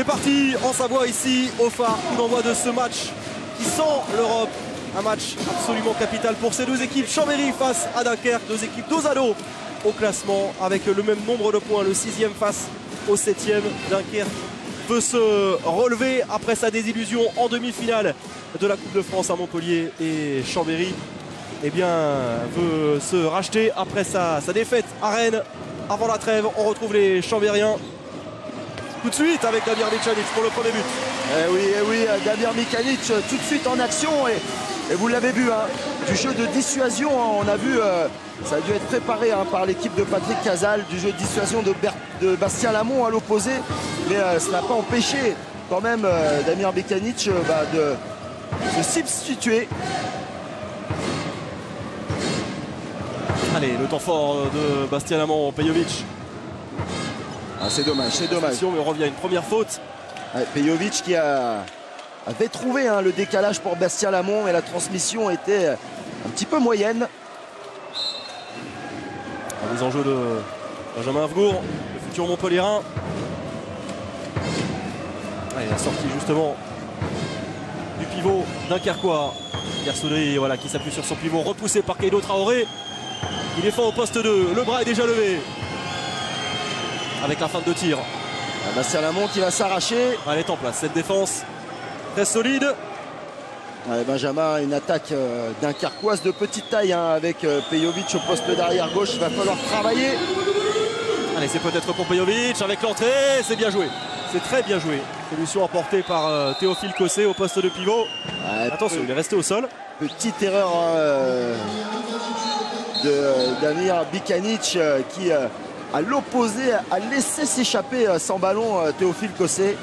C'est parti en Savoie ici au phare, coup d'envoi de ce match qui sent l'Europe. Un match absolument capital pour ces deux équipes. Chambéry face à Dunkerque, deux équipes dos à dos au classement avec le même nombre de points. Le 6e face au 7e. Dunkerque veut se relever après sa désillusion en demi-finale de la Coupe de France à Montpellier. Et Chambéry veut se racheter après sa défaite à Rennes avant la trêve. On retrouve les Chambériens tout de suite avec Damir Micanic pour le premier but. Eh oui, Damir Micanic tout de suite en action et vous l'avez vu, hein, du jeu de dissuasion, hein, on a vu, ça a dû être préparé par l'équipe de Patrick Casal, du jeu de dissuasion de Bastien Lamont à l'opposé, mais ça n'a pas empêché quand même Damir Micanic de se substituer. Allez, le temps fort de Bastien Lamont, Pejovic. Ah, c'est dommage, c'est dommage. Mais on revient à une première faute. Ouais, Pejovic qui avait trouvé le décalage pour Bastien Lamont, mais la transmission était un petit peu moyenne. Les enjeux de Benjamin Avgour, le futur Montpellierin. Allez, la sortie justement du pivot dunkerquois. Garçonnerie, voilà, qui s'appuie sur son pivot, repoussé par Keido Traoré. Il défend au poste 2, le bras est déjà levé. Avec la feinte de tir. Bastien Lamont qui va s'arracher. Elle est en place, cette défense très solide. Ouais, Benjamin, une attaque dunkerquoise de petite taille avec Pejovic au poste d'arrière gauche. Il va falloir travailler. Allez, c'est peut-être pour Pejovic avec l'entrée. C'est bien joué. C'est très bien joué. Solution apportée par Théophile Cossé au poste de pivot. Ouais, attention, il est resté au sol. Petite erreur de Damir Micanic qui... à l'opposé, a laissé s'échapper sans ballon Théophile Cossé.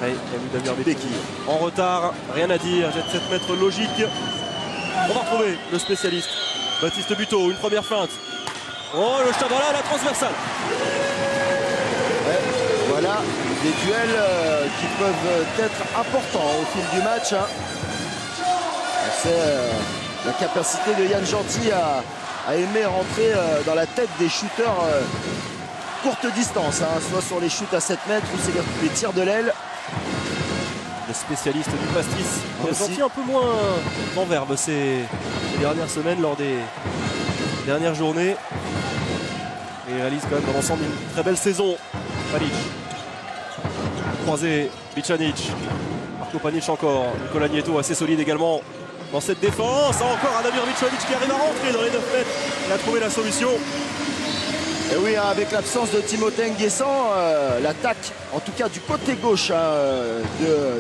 Oui, Damir Micanic en retard, rien à dire, jet de 7 mètres logique. On va retrouver le spécialiste, Baptiste Buteau, une première feinte. Oh, le Chavala, la transversale. Ouais, voilà, des duels qui peuvent être importants au fil du match. C'est la capacité de Yann Gentil à aimer rentrer dans la tête des shooters courte distance, soit sur les shoots à 7 mètres ou c'est les tirs de l'aile. Le spécialiste du pastis. Il a senti un peu moins en verbe ces dernières semaines lors des dernières journées. Et il réalise quand même dans l'ensemble une très belle saison. Panic. Croisé, Bicanic. Marco Panic encore. Nicolas Nieto assez solide également dans cette défense. Encore un Damir Micanic qui arrive à rentrer dans les 9 mètres. Il a trouvé la solution. Et oui, avec l'absence de Timothée Nguessan, l'attaque, en tout cas du côté gauche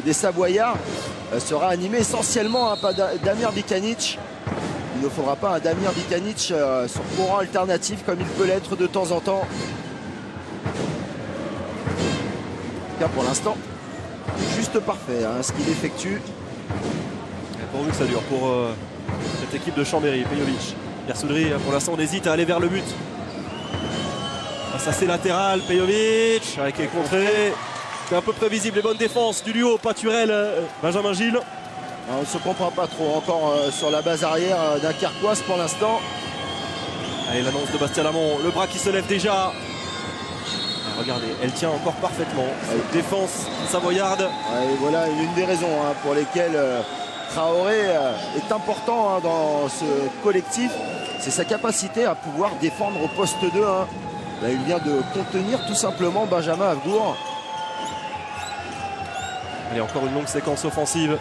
des Savoyards, sera animée essentiellement par Damir Micanic. Il ne faudra pas un Damir Micanic sur courant alternatif comme il peut l'être de temps en temps. En tout cas, pour l'instant, juste parfait ce qu'il effectue. Pourvu que ça dure pour cette équipe de Chambéry. Pejovic, Garçonnerie, pour l'instant on hésite à aller vers le but. Ça c'est latéral, Pejovic avec les contrées. C'est un peu prévisible, les bonnes défenses du duo Paturel, Benjamin Gilles. On ne se comprend pas trop encore sur la base arrière dunkerquoise pour l'instant. Allez, l'annonce de Bastien Lamont, le bras qui se lève déjà. Regardez, elle tient encore parfaitement. Défense savoyarde. Et voilà une des raisons pour lesquelles Traoré est important dans ce collectif. C'est sa capacité à pouvoir défendre au poste 2. Là, il vient de contenir tout simplement Benjamin Avgour. Allez, encore une longue séquence offensive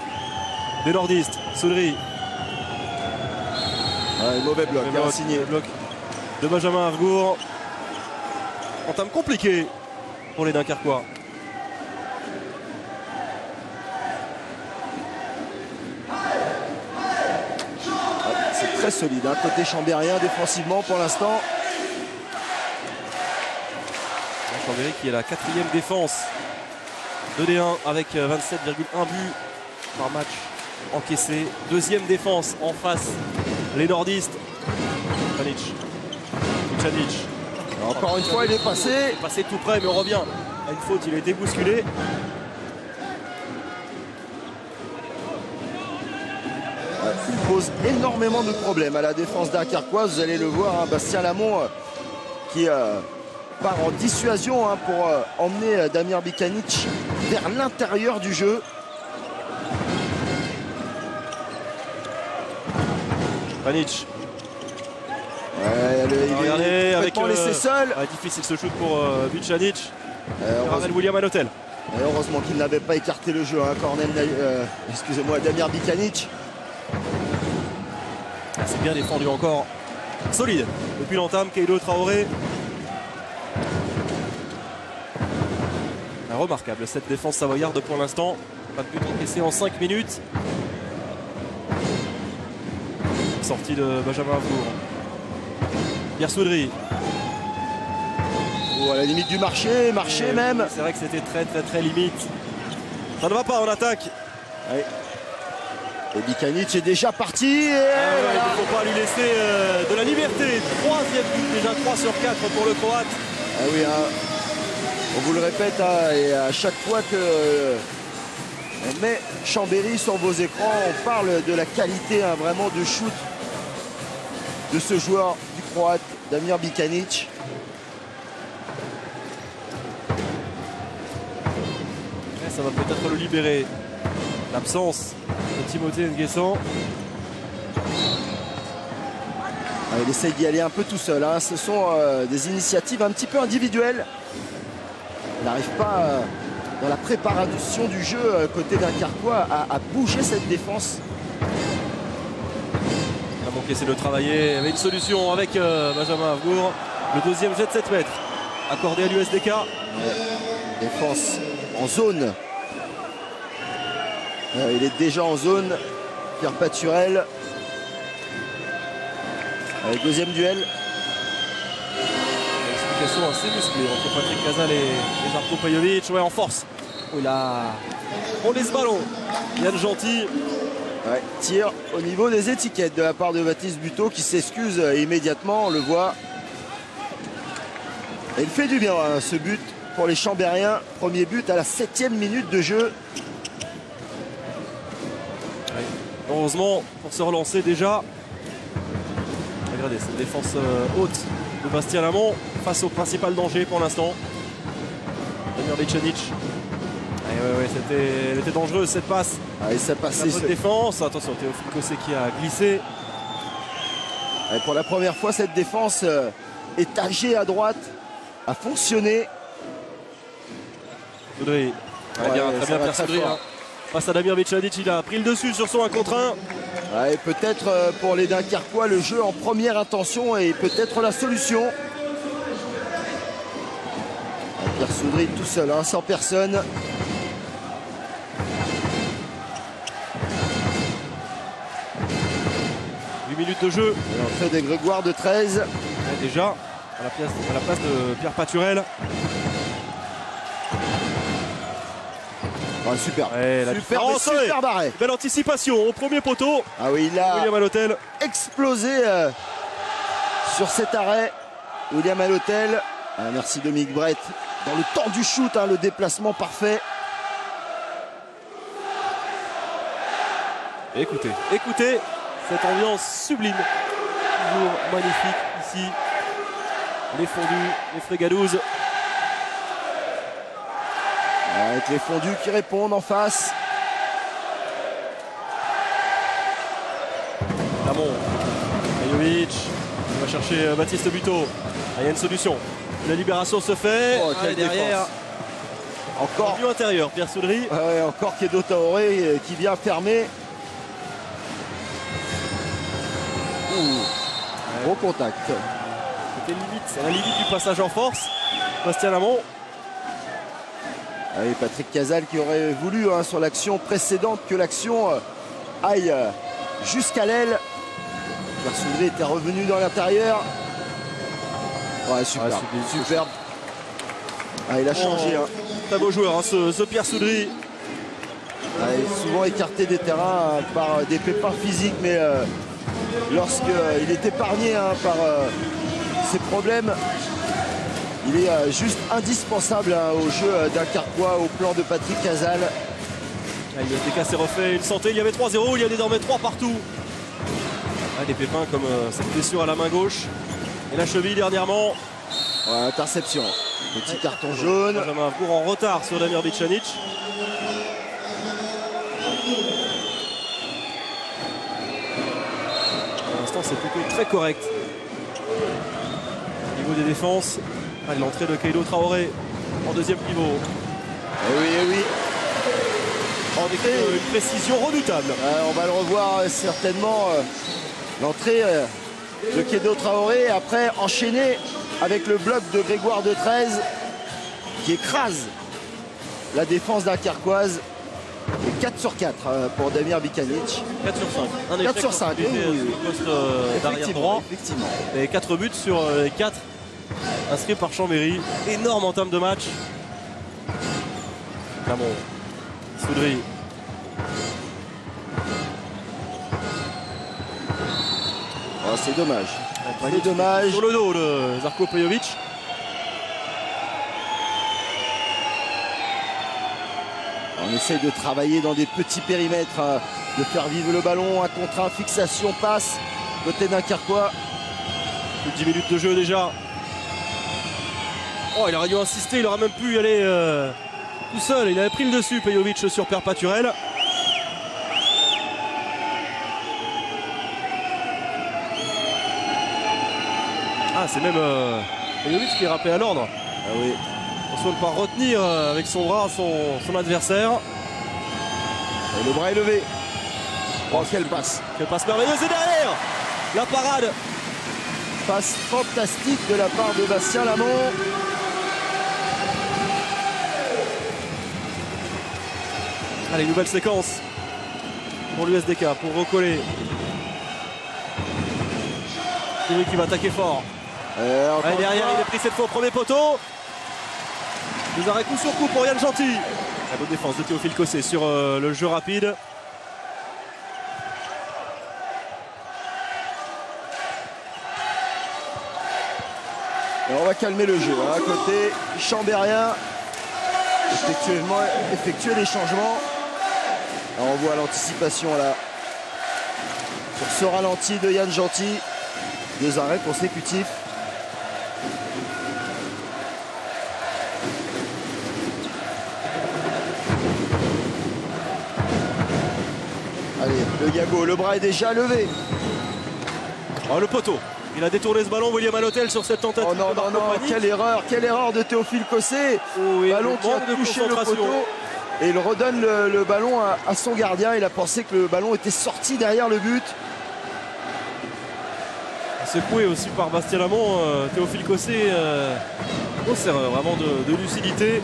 des nordistes. Soudry. Mauvais bloc, signé. Bloc de Benjamin Avgour. Entame compliqué pour les Dunkerquois. C'est très solide, côté chambérien défensivement pour l'instant. Chambéry qui est la 4e défense de D1 avec 27,1 buts par match encaissé. 2e défense en face, les nordistes. Bicanic. Encore une fois, il est passé. Il est passé tout près, mais on revient à une faute. Il a été bousculé. Il pose énormément de problèmes à la défense dunkerquoise. Vous allez le voir, Bastien Lamont qui part en dissuasion hein, pour emmener Damir Bikanic vers l'intérieur du jeu. Panic. Ouais, il est complètement laissé seul. Difficile ce shoot pour Bicanic. Ramène William à l'hôtel. Heureusement qu'il n'avait pas écarté le jeu. Hein. Excusez-moi, Damir Bikanic. C'est bien défendu encore. Solide. Depuis l'entame, Keido Traoré. Remarquable cette défense savoyarde pour l'instant. Pas de but encaissé en 5 minutes. Sortie de Benjamin Avour. Pierre Soudry. À la limite du marché même. C'est vrai que c'était très limite. Ça ne va pas en attaque. Ouais. Et Bikanic est déjà parti. Et voilà. Il ne faut pas lui laisser de la liberté. Troisième but, déjà 3 sur 4 pour le Croate. Ah oui, hein. On vous le répète, hein, et à chaque fois que on met Chambéry sur vos écrans, on parle de la qualité hein, vraiment de shoot de ce joueur du Croate, Damir Bikanic. Ça va peut-être le libérer. L'absence de Timothée Nguessan. Il essaye d'y aller un peu tout seul. Hein. Ce sont des initiatives un petit peu individuelles. Il n'arrive pas dans la préparation du jeu côté Dunkerquois à bouger cette défense. Il a manqué, c'est de travailler. Il y avait une solution avec Benjamin Avour. Le deuxième jet de 7 mètres accordé à l'USDK. Ouais. Défense en zone. Il est déjà en zone. Pierre Paturel. Deuxième duel. Explication assez musclée entre Patrick Casal et Zarko Pajovic. Ouais, en force. On laisse ballon. Yann Gentil. Ouais, tir au niveau des étiquettes de la part de Baptiste Buteau qui s'excuse immédiatement. On le voit. Et il fait du bien hein, ce but pour les Chambériens. Premier but à la 7e minute de jeu. Heureusement pour se relancer déjà. Regardez cette défense haute de Bastien Lamont face au principal danger pour l'instant. Damir Bicanic. Elle était dangereuse cette passe. Et ça passait. La bonne défense. Attention, Théophile Cossé qui a glissé. Et pour la première fois, cette défense étagée à droite a fonctionné. Soudry. Très bien Pierre Soudry. Face à Damir Bicanic, il a pris le dessus sur son 1 contre 1. Et peut-être pour les Dunkerquois, le jeu en première intention est peut-être la solution. Pierre Soudry tout seul, hein, sans personne. Minutes de jeu. L'entrée des Grégoire de 13. Et déjà à la place de Pierre Paturel. Ah, super. Ouais, super barré. Belle anticipation au premier poteau. Ah oui, il a William à l'hôtel. Explosé sur cet arrêt. William à l'hôtel. Merci Dominique Brett. Dans le temps du shoot, hein, le déplacement parfait. Écoutez cette ambiance sublime. Toujours magnifique ici. Les fondus, les frégadouzes. Avec les fondus qui répondent en face. Lamont. Pajovic. Il va chercher Baptiste Buteau. Il y a une solution. La libération se fait. Quelle derrière. défense. Encore. Du intérieur, Pierre Soudry. Encore Keido Traoré qui vient fermer. Gros contact. C'était limite, à la limite du passage en force. Bastien Lamont. Et Patrick Casal qui aurait voulu hein, sur l'action précédente que l'action aille jusqu'à l'aile. Pierre Soudry était revenu dans l'intérieur. Ouais, super. Superbe. Il a changé. Hein. Très beau joueur, hein, ce Pierre Soudry. Il est souvent écarté des terrains hein, par des pépins physiques, mais lorsqu'il est épargné hein, par ses problèmes, il est juste indispensable hein, au jeu Dunkerquois, au plan de Patrick Casal. Il a été cassé, refait une santé. Il y avait 3-0, il y a désormais 3 partout. Des pépins comme cette blessure à la main gauche et la cheville dernièrement. Ouais, interception. Petit carton jaune. Benjamin Avgour en retard sur Damir Bicanic. Pour l'instant, c'est plutôt très correct. Au niveau des défenses, l'entrée de Keido Traoré en deuxième pivot. Et oui, et oui. Avec une précision redoutable. On va le revoir certainement. L'entrée de Keido Traoré. Après, enchaîné avec le bloc de Grégoire de 13 qui écrase la défense dunkerquoise. Et 4 sur 4 pour Damir Bicanic. 4 sur 5. Un 4 échec sur 5. sur le poste d'arrière droit. Effectivement. Et 4 buts sur les 4 inscrits par Chambéry. Énorme entame de match. Clermont. Soudry. Oh, c'est dommage. C'est dommage. Sur le dos de Zarko Pejovic. On essaye de travailler dans des petits périmètres, de faire vivre le ballon, un contre un, fixation, passe, côté dunkerquois. Plus de 10 minutes de jeu déjà. Oh, il aurait dû insister, il aurait même pu y aller tout seul. Il avait pris le dessus, Pejovic, sur Per Paturel. Ah, c'est même Pejovic qui est rappelé à l'ordre. Ah oui. On ne pas retenir avec son bras son adversaire. Et le bras est levé. Oh, quelle passe. Quelle passe merveilleuse. Et derrière, la parade. Passe fantastique de la part de Bastien Lamont. Allez, nouvelle séquence pour l'USDK, pour recoller. C'est lui qui va attaquer fort. Allez, derrière, il est pris cette fois au premier poteau. Des arrêts coup sur coup pour Yann Gentil. La bonne défense de Théophile Cossé sur le jeu rapide. Et on va calmer le jeu. À côté, Chambérien effectuer les changements. Alors, on voit l'anticipation là. Sur ce ralenti de Yann Gentil. 2 arrêts consécutifs. Allez, le Gago, le bras est déjà levé. Oh, le poteau. Il a détourné ce ballon, William Alotel, sur cette tentative. Oh non, non, non, quelle erreur de Théophile Cossé. Oh oui, ballon qui a touché le poteau. Et il redonne le ballon à son gardien. Il a pensé que le ballon était sorti derrière le but. Secoué aussi par Bastien Lamont, Théophile Cossé. Grosse erreur, vraiment de lucidité.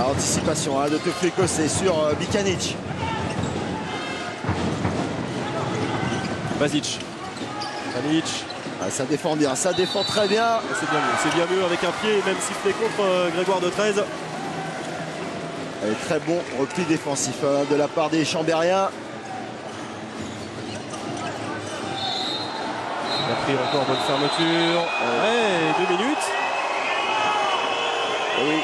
Anticipation de Théophile Cossé sur Bicanic. Basic. Ça défend bien, ça défend très bien. C'est bien mieux avec un pied, même sifflé contre Grégoire de 13. Allez, très bon repli défensif de la part des Chambériens. Il a pris encore bonne fermeture. Ouais, 2 minutes. Oui.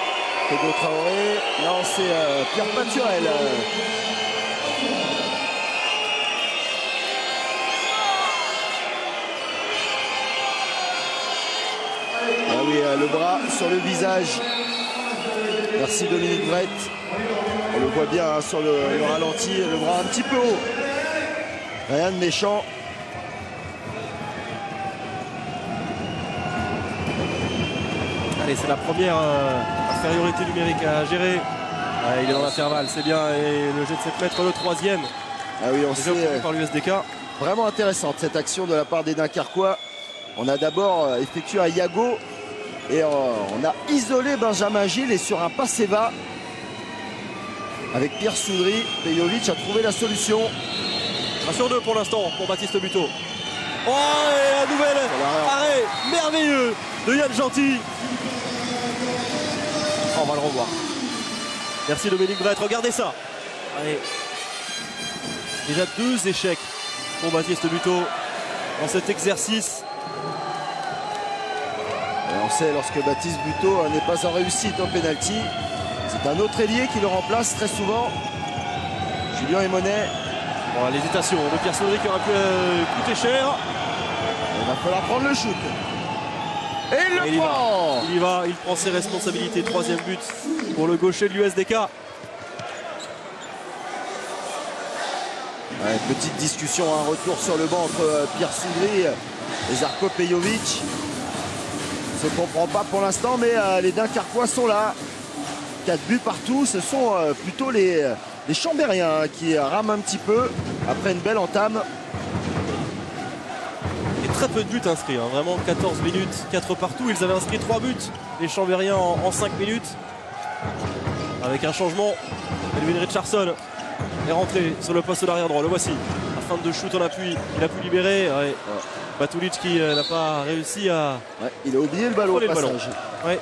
Keido Traoré, non c'est Pierre Paturel. Ah oui, le bras sur le visage. Merci Dominique Brett. On le voit bien hein, sur le ralenti, le bras un petit peu haut. Rien de méchant. Allez, c'est la première infériorité numérique à gérer. Il est dans l'intervalle, c'est bien. Et le jet de 7 mètres, le 3e. Ah oui, on sait. Par l'USDK. Vraiment intéressante cette action de la part des Dunkerquois. On a d'abord effectué un Yago. Et on a isolé Benjamin Gilles. Et sur un Passeva, avec Pierre Soudry, Pejovic a trouvé la solution. 1 sur 2 pour l'instant pour Baptiste Buteau. Oh, et un nouvel arrêt merveilleux de Yann Gentil. On va le revoir. Merci Dominique Brett, regardez ça. Allez. Déjà 2 échecs pour Baptiste Buteau dans cet exercice. Et on sait lorsque Baptiste Buteau n'est pas en réussite au pénalty, c'est un autre ailier qui le remplace très souvent. Julien Emonet. Bon, l'hésitation de Pierre Soudry qui aurait pu coûter cher. Il va falloir prendre le shoot. Et il le prend. Il y va, il prend ses responsabilités. 3e but pour le gaucher de l'USDK. Ouais, petite discussion, un retour sur le banc entre Pierre Soudry et Žarko Pejović. Ça ne comprend pas pour l'instant, mais les Dunkerquois sont là. 4 buts partout, ce sont plutôt les Chambériens qui rament un petit peu après une belle entame. Et très peu de buts inscrits, hein. Vraiment 14 minutes, 4 partout. Ils avaient inscrit 3 buts, les Chambériens en 5 minutes. Avec un changement, Melvin Richardson est rentré sur le poste d'arrière droit. Le voici. La fin de shoot en appui. Il a pu libérer. Ouais. Batulic qui n'a pas réussi à. Ouais, il a oublié le ballon au passage. Ouais.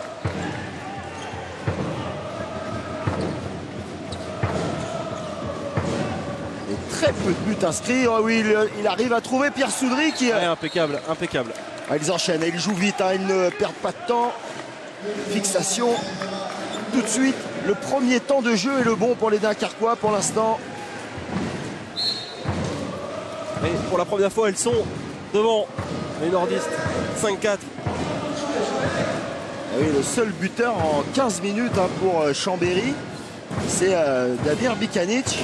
Et très peu de buts inscrits. Oh oui, il arrive à trouver Pierre Soudry qui. Ouais, impeccable, impeccable. Ils enchaînent, ils jouent vite, hein, ils ne perdent pas de temps. Fixation. Tout de suite, le premier temps de jeu est le bon pour les Dunkerquois pour l'instant. Et pour la première fois, ils sont devant les nordistes. 5-4. Oui, le seul buteur en 15 minutes hein, pour Chambéry, c'est Damir Bikanic.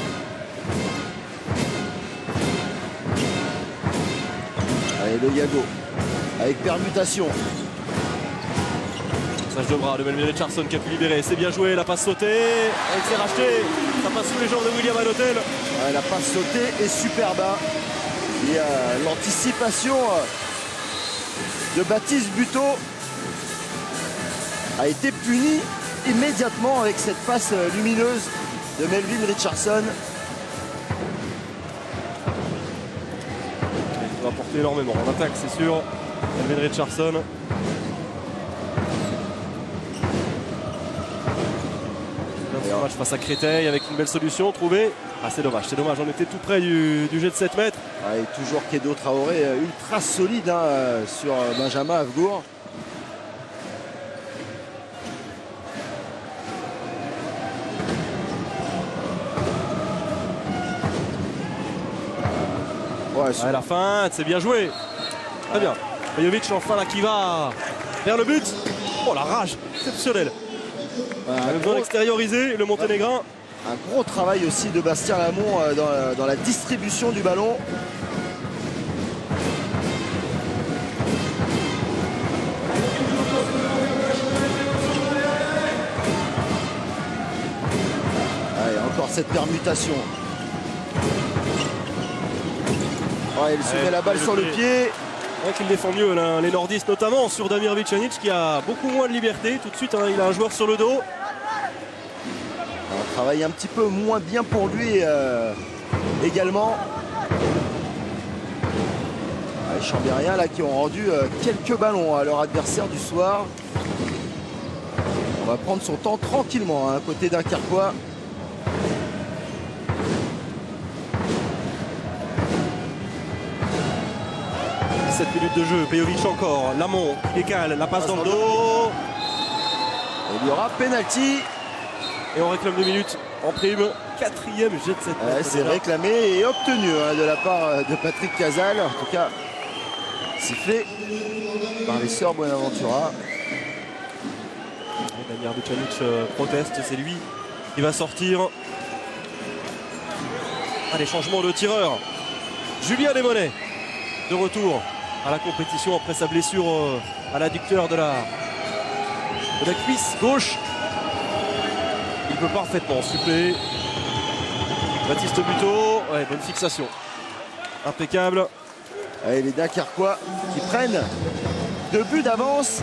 Allez, le Yago, avec permutation. Passage de bras de Melvin Richardson qui a pu libérer. C'est bien joué, la passe sautée. Elle s'est rachetée. Ça passe sous les jambes de William Anotel. Ouais, la passe sautée est superbe. Hein. Et l'anticipation de Baptiste Buteau a été punie immédiatement avec cette passe lumineuse de Melvin Richardson. Il va apporter énormément en attaque, c'est sûr. Melvin Richardson. Match face à Créteil avec une belle solution trouvée. Ah, c'est dommage, on était tout près du jet de 7 mètres. Ah, et toujours Kedo Traoré ultra solide hein, sur Benjamin Avgour. Ouais, la fin, c'est bien joué. Très bien. Pejović enfin là qui va vers le but. Oh la rage, exceptionnelle. Le besoin d'extérioriser le Monténégrin. Un gros travail aussi de Bastien Lamont dans la distribution du ballon. Allez, encore cette permutation. Ouais, il se met la balle sur le pied. Ouais, qu'il défend mieux là, les nordistes notamment sur Damir Bikanic qui a beaucoup moins de liberté tout de suite hein, il a un joueur sur le dos. Un travail un petit peu moins bien pour lui également. Les Chambériens là qui ont rendu quelques ballons à leur adversaire du soir. On va prendre son temps tranquillement à côté d'un Dunkerquois. « 7 minutes de jeu, Pejović encore, Lamont qui décale, la passe dans le dos. Il y aura penalty. Et on réclame 2 minutes en prime. 4e jet de 7 mètres. C'est réclamé et obtenu hein, de la part de Patrick Casal. En tout cas, sifflé par les sœurs Buenaventura. Damir Bikanic proteste, c'est lui qui va sortir. Allez, changement de tireur. Julien Desmonnets de retour à la compétition après sa blessure à l'adducteur de la cuisse gauche. Il peut parfaitement suppléer. Baptiste Buteau, ouais, bonne fixation. Impeccable. Allez, les Dunkerquois qui prennent 2 buts d'avance.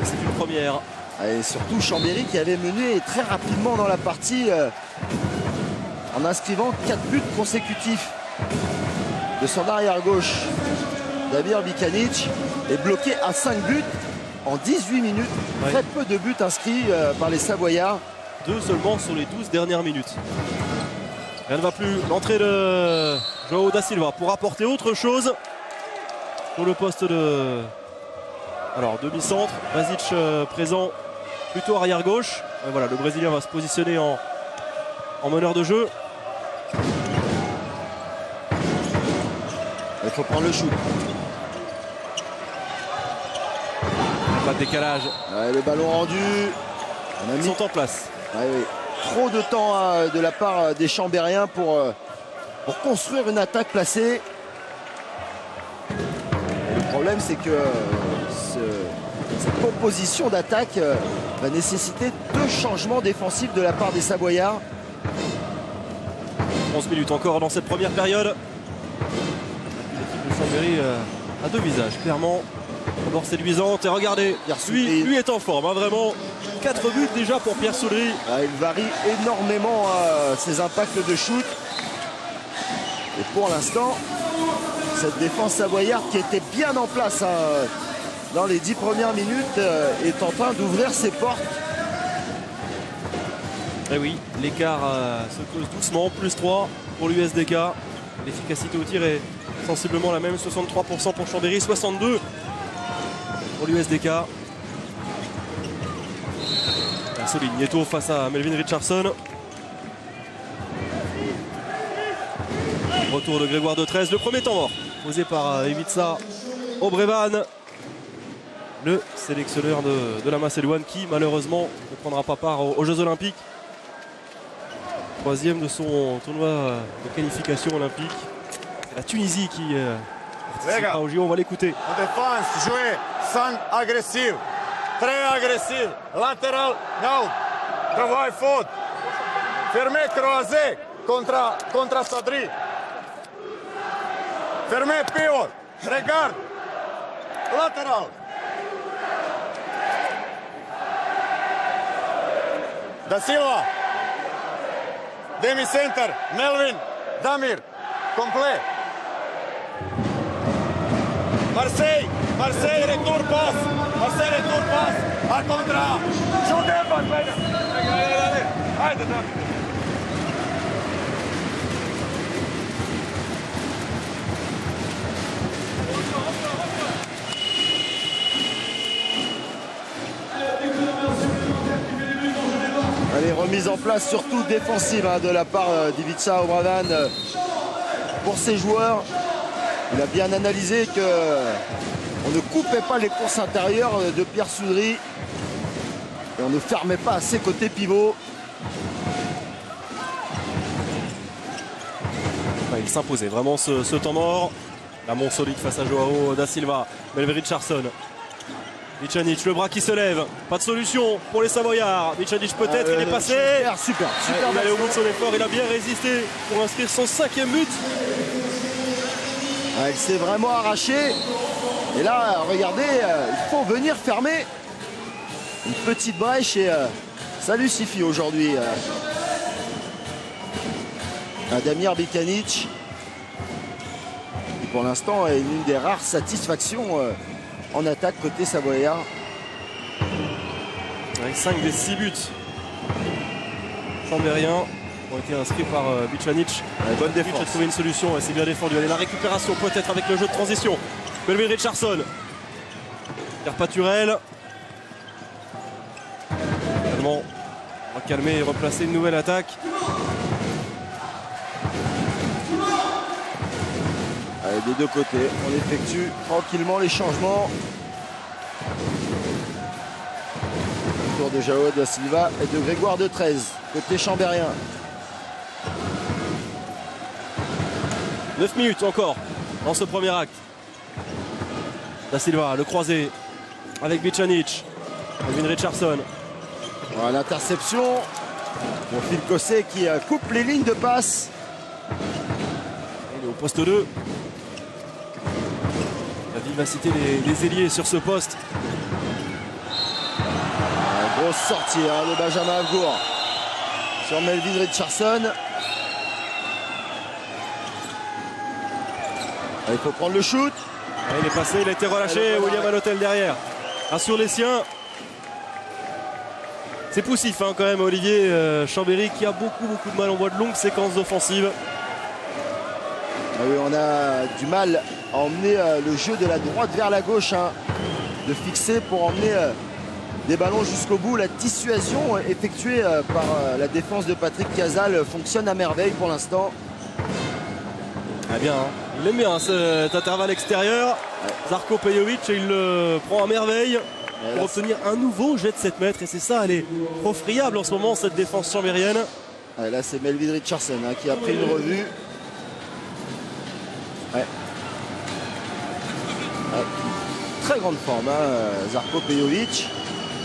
C'est une première. Et surtout Chambéry qui avait mené très rapidement dans la partie en inscrivant 4 buts consécutifs de son arrière gauche. Damir Bikanic est bloqué à 5 buts en 18 minutes. Ouais. Très peu de buts inscrits par les Savoyards. 2 seulement sur les 12 dernières minutes. Rien ne va plus. L'entrée de João da Silva pour apporter autre chose pour le poste de... Alors, demi-centre. Basic présent plutôt arrière gauche. Voilà, le Brésilien va se positionner en en meneur de jeu. Il faut prendre le shoot. Pas de décalage. Ouais, le ballon rendu. Ils sont en place. Ouais, oui. Trop de temps de la part des Chambériens pour construire une attaque placée. Et le problème, c'est que cette composition d'attaque va nécessiter 2 changements défensifs de la part des Savoyards. 11 minutes encore dans cette première période. L'équipe de Chambéry a 2 visages, clairement. D'abord séduisante et regardez, lui est en forme, hein, vraiment. 4 buts déjà pour Pierre Soudry. Il varie énormément ses impacts de shoot. Et pour l'instant, cette défense savoyarde qui était bien en place dans les 10 premières minutes est en train d'ouvrir ses portes. Et oui, l'écart se creuse doucement, plus 3 pour l'USDK. L'efficacité au tir est sensiblement la même, 63% pour Chambéry, 62% pour l'USDK. Solide, Nieto face à Melvin Richardson. Retour de Grégoire de 13, le premier temps mort posé par Ivica Obrevan, le sélectionneur de la Macédoine qui malheureusement ne prendra pas part aux Jeux Olympiques. 3e de son tournoi de qualification olympique. C'est la Tunisie qui participera aux JO, on va l'écouter. En défense, jouer sans agressif, très agressif, latéral, no, travail faute, fermé, croisé, contre Sadri. Fermé, pivot, regarde, latéral. Da Silva, demi-center, Melvin, Damir, complet. Marseille, retour passe. Marseille, retour passe. A contra. Shoot effort, Haydi. Allez, remise en place surtout défensive de la part d'Ivica Obrevan pour ses joueurs. Il a bien analysé qu'on ne coupait pas les courses intérieures de Pierre Soudry et on ne fermait pas à ses côtés pivots. Il s'imposait vraiment ce temps mort. La monte solide face à Joao da Silva. Melvin Richardson. Vicanic, le bras qui se lève. Pas de solution pour les Savoyards. Vicanic peut-être, il est passé. Super. Il allait au bout de son effort, il a bien résisté pour inscrire son 5e but. Il s'est vraiment arraché. Et là, regardez, il faut venir fermer. Une petite brèche et ça lui suffit aujourd'hui. Damir Bikanic. Qui pour l'instant est une des rares satisfactions en attaque côté savoyard. Avec 5 des 6 buts chambériens ont été inscrits par Bicanic. Bonne défense. A trouvé une solution, c'est bien défendu. Allez, la récupération peut-être avec le jeu de transition. Melvin Richardson. Pierre Paturel. Finalement, on va calmer et replacer une nouvelle attaque. Allez, des deux côtés, on effectue tranquillement les changements. Tour de Joao da Silva et de Grégoire de 13, côté chambérien. 9 minutes encore dans ce premier acte. Da Silva, le croisé avec Bicanic. Melvin Richardson. Voilà, l'interception pour Phil Cossé qui coupe les lignes de passe. Il est au poste 2. La vivacité des ailiers sur ce poste. Grosse sortie de Benjamin Avgour sur Melvin Richardson. Il faut prendre le shoot. Il est passé, il a été relâché. William à l'hôtel derrière. Assure les siens. C'est poussif quand même, Olivier. Chambéry qui a beaucoup de mal. On voit de longues séquences offensives. Oui, on a du mal à emmener le jeu de la droite vers la gauche. De fixer pour emmener des ballons jusqu'au bout. La dissuasion effectuée par la défense de Patrick Casal fonctionne à merveille pour l'instant. Ah bien, hein. Il aime bien cet intervalle extérieur. Zarko Pejovic, il le prend à merveille pour obtenir un nouveau jet de 7 mètres. Et c'est ça, elle est trop friable en ce moment, cette défense chambérienne. Ouais, là, c'est Melvin Richardson hein, qui a pris une revue. Ouais. Ouais. Très grande forme, hein, Zarko Pejovic.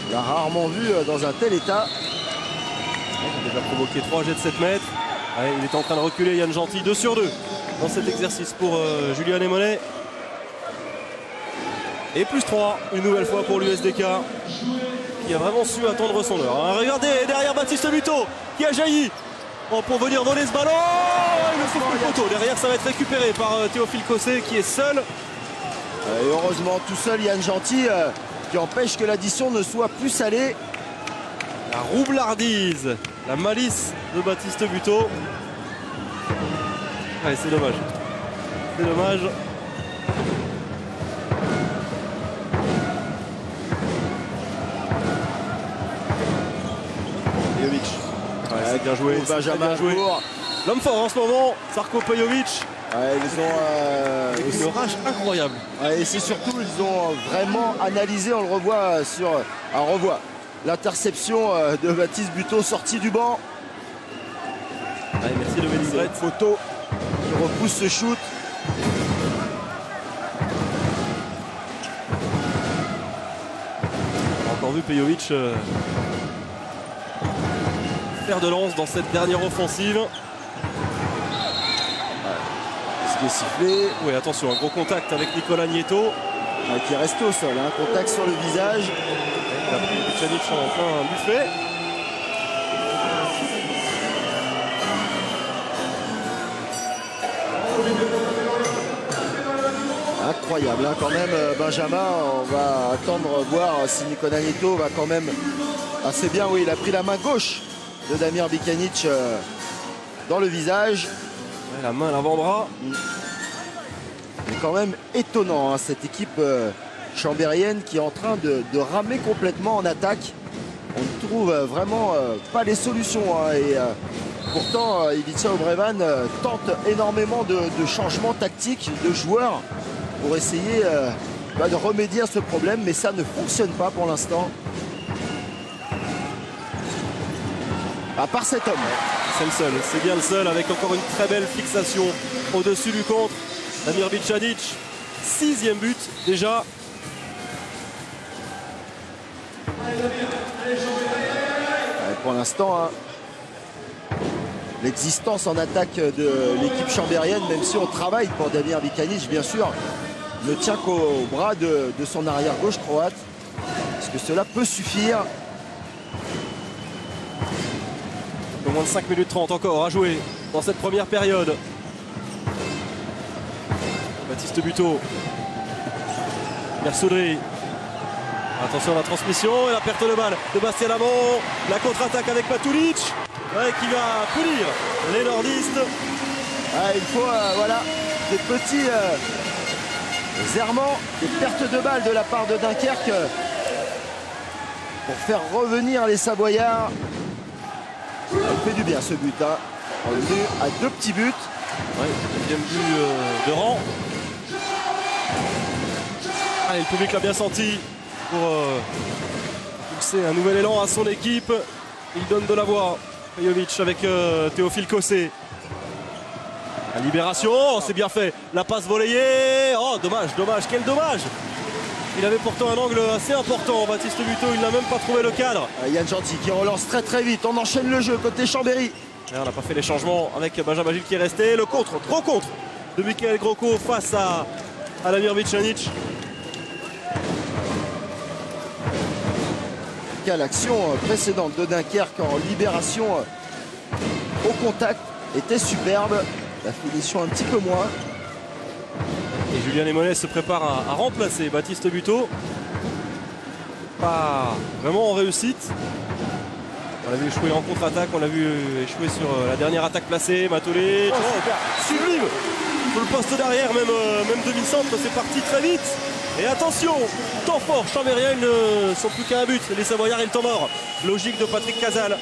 On l'a rarement vu dans un tel état. Il a déjà provoqué 3 jets de 7 mètres. Ouais, il est en train de reculer, Yann Gentil, 2 sur 2 dans cet exercice pour Julien Emonet. Et plus 3, une nouvelle fois pour l'USDK, qui a vraiment su attendre son heure. Hein. Regardez, derrière Baptiste Buteau, qui a jailli pour venir voler ce ballon. Il le souffle le poteau. Derrière, ça va être récupéré par Théophile Cossé, qui est seul. Et heureusement, tout seul, Yann Gentil, qui empêche que l'addition ne soit plus salée. La roublardise, la malice de Baptiste Buteau. Ouais, c'est dommage. C'est dommage. Pejovic. Ouais, c'est bien joué. Benjamin bien joué. L'homme fort en ce moment, Zarko Pejovic. Ouais, ils ont une rage incroyable. Ouais, et c'est surtout, ils ont vraiment analysé, on le revoit sur un revoit. L'interception de Baptiste Buteau sorti du banc. Allez, merci de Véligrette. Photo qui repousse ce shoot. On a encore vu Pejovic faire de lance dans cette dernière offensive. Ce qui est sifflé. Oui, attention, un gros contact avec Nicolas Nieto. Qui est resté au sol, hein. Contact sur le visage. Il a pris Bucanic en plein buffet. Incroyable hein, quand même Benjamin, on va attendre voir si Nicolas Nieto va quand même assez bien. Oui, il a pris la main gauche de Damir Bicanic dans le visage. Ouais, la main à l'avant-bras. C'est quand même étonnant hein, cette équipe chambérienne qui est en train de ramer complètement en attaque. On ne trouve vraiment pas les solutions hein, et pourtant Ivica Obrevan tente énormément de changements tactiques de joueurs pour essayer de remédier à ce problème, mais ça ne fonctionne pas pour l'instant. À part cet homme. C'est le seul, c'est bien le seul, avec encore une très belle fixation au-dessus du contre. Damir Bicanic, 6e but déjà. Pour l'instant, hein, l'existence en attaque de l'équipe chambérienne, même si on travaille pour Damir Bicanic, bien sûr, ne tient qu'au bras de son arrière-gauche croate. Est-ce que cela peut suffire? Au moins de 5 minutes 30 encore à jouer dans cette première période. Baptiste Buteau. Mersoudry. Attention à la transmission et la perte de balle de Bastien Lamont. La contre-attaque avec Matulic qui va punir les nordistes. Ah, il faut voilà, des petits errements, des pertes de balles de la part de Dunkerque pour faire revenir les Savoyards. Il fait du bien ce but. Hein. On est venu à 2 petits buts. Ouais, deuxième but de rang. Allez, le public l'a bien senti pour pousser un nouvel élan à son équipe. Il donne de la voix. Pejovic avec Théophile Cossé. La libération, oh, c'est bien fait. La passe volleyée. Oh, dommage, dommage, quel dommage. Il avait pourtant un angle assez important. Baptiste Buteau, il n'a même pas trouvé le cadre. Yann Gentil qui relance très très vite. On enchaîne le jeu côté Chambéry. Et on n'a pas fait les changements avec Benjamin Gilles qui est resté. Le contre, gros contre de Michael Grocco face à Damir Bicanic. L'action précédente de Dunkerque en libération au contact était superbe. La finition un petit peu moins. Et Julien Emonet se prépare à remplacer Baptiste Buteau. Pas vraiment en réussite. On l'a vu échouer en contre-attaque, on l'a vu échouer sur la dernière attaque placée. Matulic, sublime. Sur le poste d'arrière, même demi-centre, c'est parti très vite. Et attention, temps fort, Chambérien, ils ne sont plus qu'à un but. Les Savoyards et le temps mort. Logique de Patrick Casal.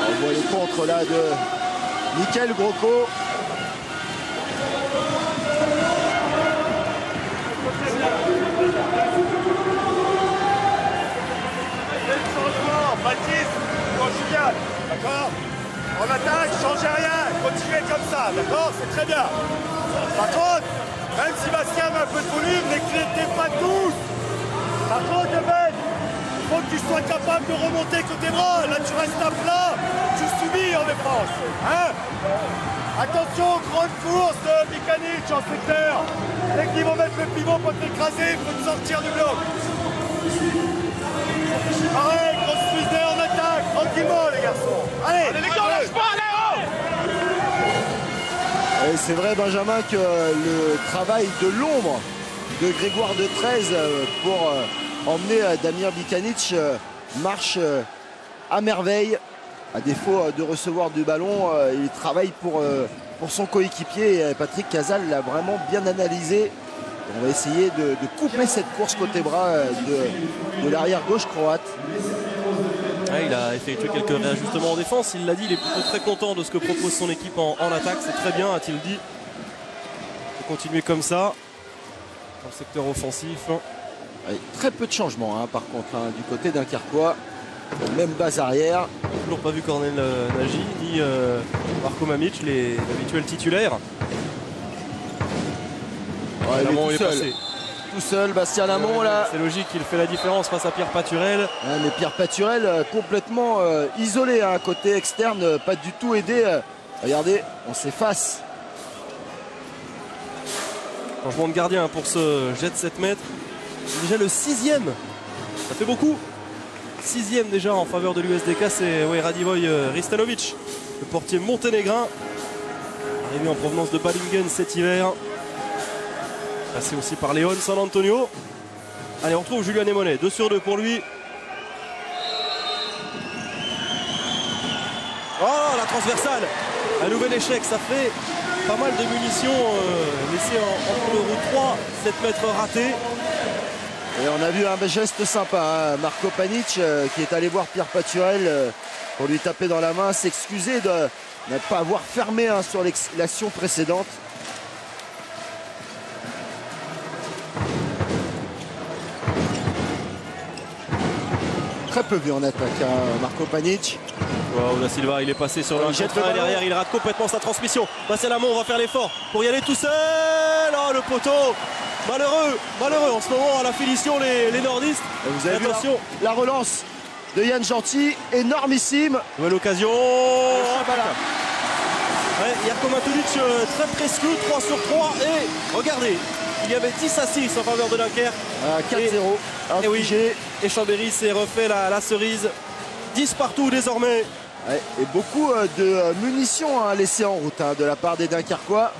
On voit le contre là de Mickaël Grocco. Baptiste, conjugal, d'accord? En attaque, changez rien, continuez comme ça, d'accord? C'est très bien. Par contre, même si Bastien a un peu de volume, ne les pas tous. Par contre, Ben, il faut que tu sois capable de remonter côté bras. Là, tu restes à plat, tu subis en défense. Hein? Attention, grande course de Mikanic en secteur. Dès qu'ils vont mettre le pivot pour t'écraser, il faut te sortir du bloc. Pareil, grosse fusée en attaque, tranquillement les garçons. Allez les gars, lâche pas, allez, Et c'est vrai, Benjamin, que le travail de l'ombre de Grégoire de 13 pour emmener Damir Bikanic marche à merveille. À défaut de recevoir du ballon, il travaille pour son coéquipier. Patrick Casal l'a vraiment bien analysé. On va essayer de couper cette course côté bras de l'arrière gauche croate. Ouais, il a effectué quelques réajustements en défense. Il l'a dit, il est plutôt très content de ce que propose son équipe en attaque. C'est très bien, a-t-il dit. Il faut continuer comme ça dans le secteur offensif. Ouais, très peu de changements par contre du côté d'Unkerquois. Même base arrière. Toujours pas vu Cornel Nagy ni Marco Mamic, les habituels titulaires. Ouais, Lamont il est passé. tout seul, Bastien Lamont là. C'est logique, il fait la différence face à Pierre Paturel. Ouais, mais Pierre Paturel complètement isolé, côté externe, pas du tout aidé. Regardez, on s'efface. Changement de gardien pour ce jet de 7 mètres. Déjà le 6e. Ça fait beaucoup. 6e déjà en faveur de l'USDK, c'est Radivoje Ristanovic, le portier monténégrin. Arrivé en provenance de Balingen cet hiver. Passé aussi par Léon San Antonio. Allez, on retrouve Julien Némonet. 2 sur 2 pour lui. Oh, la transversale. Un nouvel échec. Ça fait pas mal de munitions laissées en cours de route. 3, 7 mètres ratés. Et on a vu un geste sympa. Marco Panic qui est allé voir Pierre Paturel pour lui taper dans la main. S'excuser de ne pas avoir fermé sur l'action précédente. Très peu vu en attaque, Marco Panic. Wow, Da Silva, il est passé sur le jet de derrière, il rate complètement sa transmission. Bastien Lamont va faire l'effort pour y aller tout seul. Oh, le poteau, malheureux en ce moment à la finition les nordistes. Et vous avez attention, vu la relance de Yann Gentil, énormissime. nouvelle occasion. Ouais, Jarko Matulic très précieux, 3 sur 3. Et regardez, il y avait 10 à 6 en faveur de Dunkerque. 4-0. Et oui, et Chambéry s'est refait la cerise. 10 partout désormais. Ouais, et beaucoup de munitions laissées en route de la part des Dunkerquois.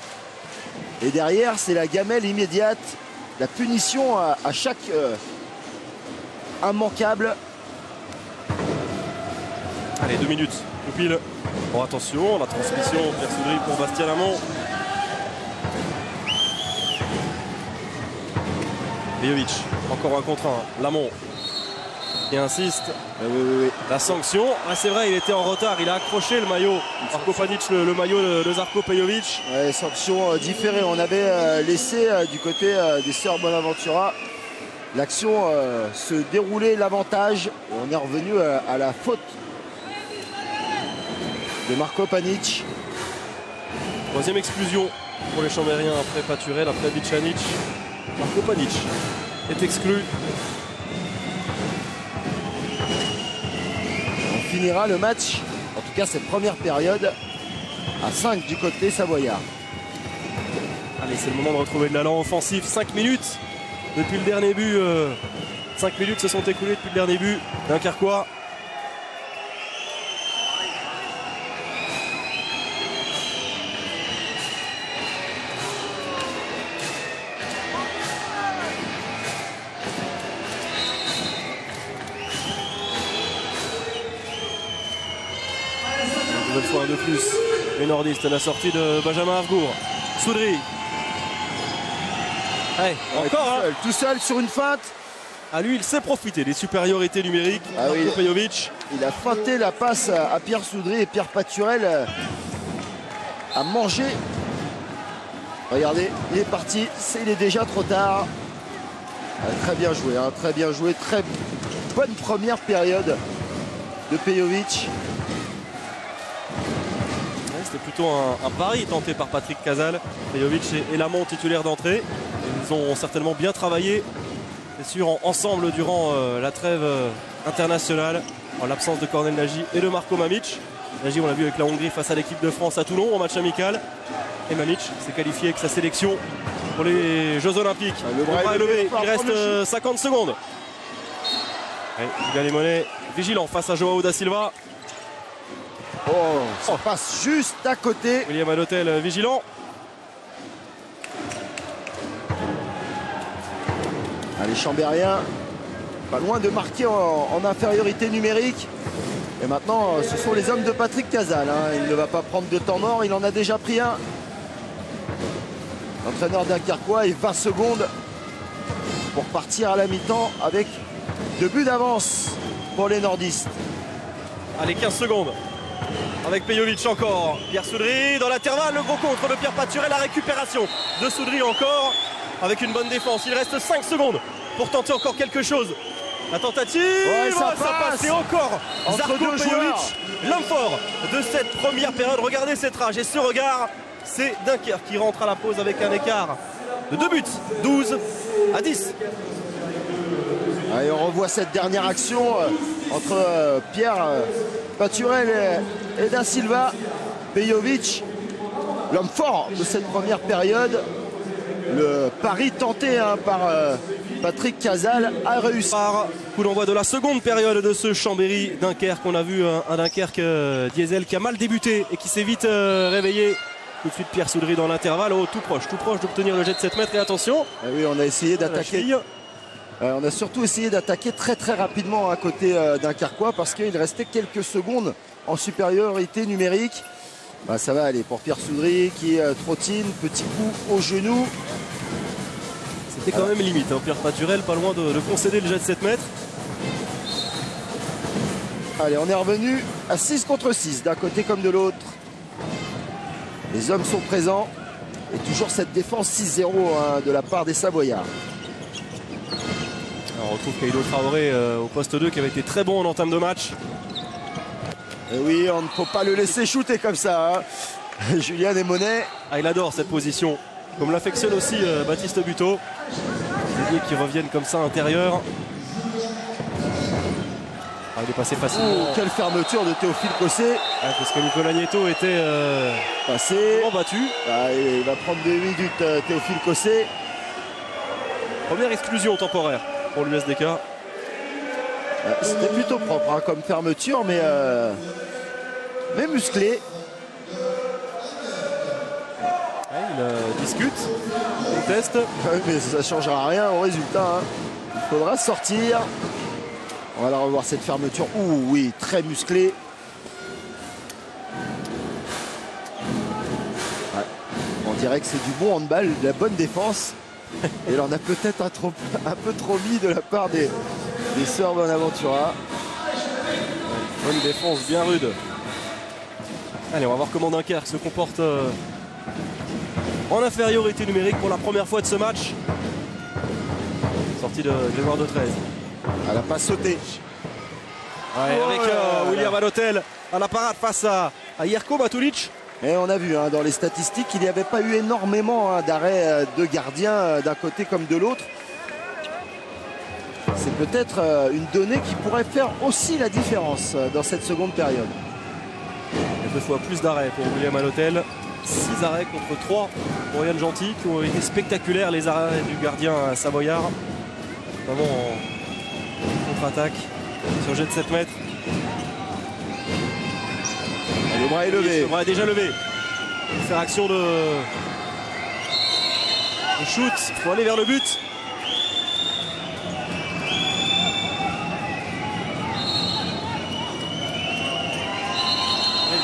Et derrière, c'est la gamelle immédiate. La punition à chaque immanquable. Allez, 2 minutes, tout pile. Bon, attention, la transmission, Pierre Soudry pour Bastien Lamont. Vejovic, encore un contre 1. Lamont qui insiste. Oui. La sanction, c'est vrai, il était en retard, il a accroché le maillot. Marco Panic, le maillot de Zarko Pejovic. Ouais, sanction différée. On avait laissé du côté des Sœurs Bonaventura l'action se dérouler l'avantage. On est revenu à la faute de Marco Panic. 3e exclusion pour les Chambériens après Paturel, après Bicanic. Marco Panic est exclu. On finira le match, en tout cas cette première période, à 5 du côté savoyard. Allez, c'est le moment de retrouver de l'allant offensif. 5 minutes depuis le dernier but. 5 minutes se sont écoulées depuis le dernier but Dunkerquois. Nouvelle fois un de plus. Les nordistes, la sortie de Benjamin Havgour. Soudry. Allez, encore hein. Tout seul sur une feinte. Ah, lui, il sait profiter des supériorités numériques. Ah oui. Pejovic. Il a feinté la passe à Pierre Soudry et Pierre Paturel a mangé. Regardez, il est parti. Il est déjà trop tard. Très bien joué, hein, très bien joué. Très bonne première période de Pejovic. C'était plutôt un pari tenté par Patrick Casal. Pejovic et Lamont titulaires d'entrée. Ils ont certainement bien travaillé, c'est sûr, ensemble durant la trêve internationale, en l'absence de Cornel Nagy et de Marko Mamić. Nagy, on l'a vu avec la Hongrie face à l'équipe de France à Toulon en match amical. Et Mamić s'est qualifié avec sa sélection pour les Jeux Olympiques. Le bras est levé. Il reste 50 secondes. Julien Lemonet vigilant face à Joao da Silva. Oh, ça passe juste à côté. William Adotel vigilant. Les Chambériens, pas loin de marquer en infériorité numérique. Et maintenant, ce sont les hommes de Patrick Casal. Hein. Il ne va pas prendre de temps mort, il en a déjà pris un. L'entraîneur dunkerquois et 20 secondes pour partir à la mi-temps avec 2 buts d'avance pour les nordistes. Allez, 15 secondes. Avec Pejovic encore. Pierre Soudry dans l'intervalle, le gros contre de Pierre Paturel. La récupération de Soudry encore. Avec une bonne défense. Il reste 5 secondes pour tenter encore quelque chose. La tentative, ouais, ça passe. Et encore Zarko Pejovic, l'homme fort de cette première période. Regardez cette rage et ce regard. C'est Dunkerque qui rentre à la pause avec un écart de 2 buts. 12-10. Et on revoit cette dernière action entre Pierre Paturel et da Silva. Pejovic, l'homme fort de cette première période. Le pari tenté par Patrick Casal a réussi. Coup d'envoi de la seconde période de ce Chambéry-Dunkerque. On a vu un Dunkerque diesel qui a mal débuté et qui s'est vite réveillé. Tout de suite Pierre Soudry dans l'intervalle. Oh, tout proche d'obtenir le jet de 7 mètres. Et attention. Et oui, on a essayé d'attaquer. On a surtout essayé d'attaquer très très rapidement à côté dunkerquois parce qu'il restait quelques secondes en supériorité numérique. Ça va aller pour Pierre Soudry qui trottine, petit coup au genou. C'était quand même limite, hein. Pierre Paturel pas loin de concéder le jet de 7 mètres. Allez, on est revenu à 6 contre 6 d'un côté comme de l'autre. Les hommes sont présents et toujours cette défense 6-0 hein, de la part des Savoyards. Alors, on retrouve Kaido Traoré au poste 2 qui avait été très bon en entame de match. Et oui, on ne peut pas le laisser shooter comme ça. Hein. Julien Lemonet. Ah, il adore cette position. Comme l'affectionne aussi Baptiste Buteau. Les liés qui reviennent comme ça intérieur. Ah, il est passé facilement. Quelle fermeture de Théophile Cossé. Parce que Nicolas Nieto était passé. Battu. Il va prendre 2 minutes Théophile Cossé. Première exclusion temporaire pour l'USDK. C'était plutôt propre hein, comme fermeture, mais musclé. Il discute, conteste. Mais ça ne changera rien au résultat. Hein. Il faudra sortir. On va la revoir cette fermeture. Ouh oui, très musclé. Ouais. On dirait que c'est du bon handball, de la bonne défense. Et là, on a peut-être un peu trop mis de la part des Sœurs Bonaventura. Bonne défense bien rude. Allez, on va voir comment Dunkerque se comporte en infériorité numérique pour la première fois de ce match. Sortie de Grégoire de 13. Elle n'a pas sauté. Ouais, avec William Adotel à la parade face à Jerko Matulic. Et on a vu hein, dans les statistiques qu'il n'y avait pas eu énormément hein, d'arrêts de gardiens d'un côté comme de l'autre. C'est peut-être une donnée qui pourrait faire aussi la différence dans cette seconde période. Il y a 2 fois plus d'arrêts pour William Adotel. 6 arrêts contre 3 pour Yann Gentil, qui ont été spectaculaires les arrêts du gardien savoyard. Notamment en contre-attaque sur jet de 7 mètres. Le bras est levé. Le bras est déjà levé. Faire action de shoot. Il faut aller vers le but.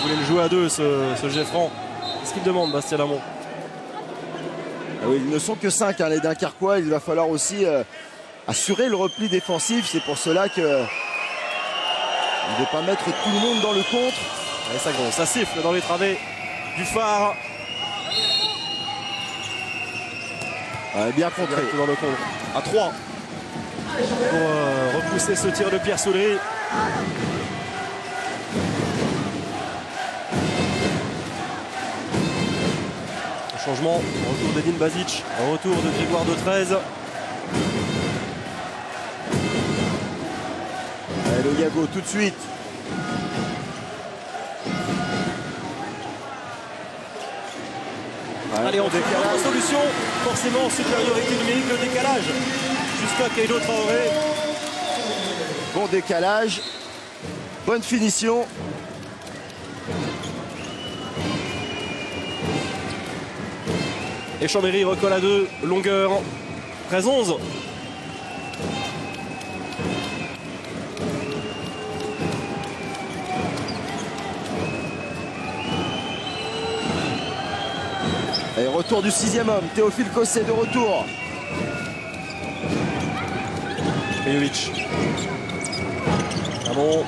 voulait le jouer à deux, ce Geffran. Qu'est-ce qu'il demande, Bastien Lamont? Ah oui, ils ne sont que 5, hein, les Dunkerquois. Il va falloir aussi assurer le repli défensif. C'est pour cela que il ne veut pas mettre tout le monde dans le contre. Et ça siffle dans les travées du phare. Bien contré. Direct dans le contre. À 3 pour repousser ce tir de Pierre Soudry. Changement, retour d'Edin Basic, retour de Grégoire de 13. Allez, le Yago tout de suite. Allez, on fait la solution. Forcément, supériorité numérique, le décalage. Jusqu'à Keido Traoré. Bon décalage. Bonne finition. Et Chambéry recolle à 2, longueur 13-11. Et retour du 6e homme, Théophile Cosset de retour. Pejovic. Ah bon.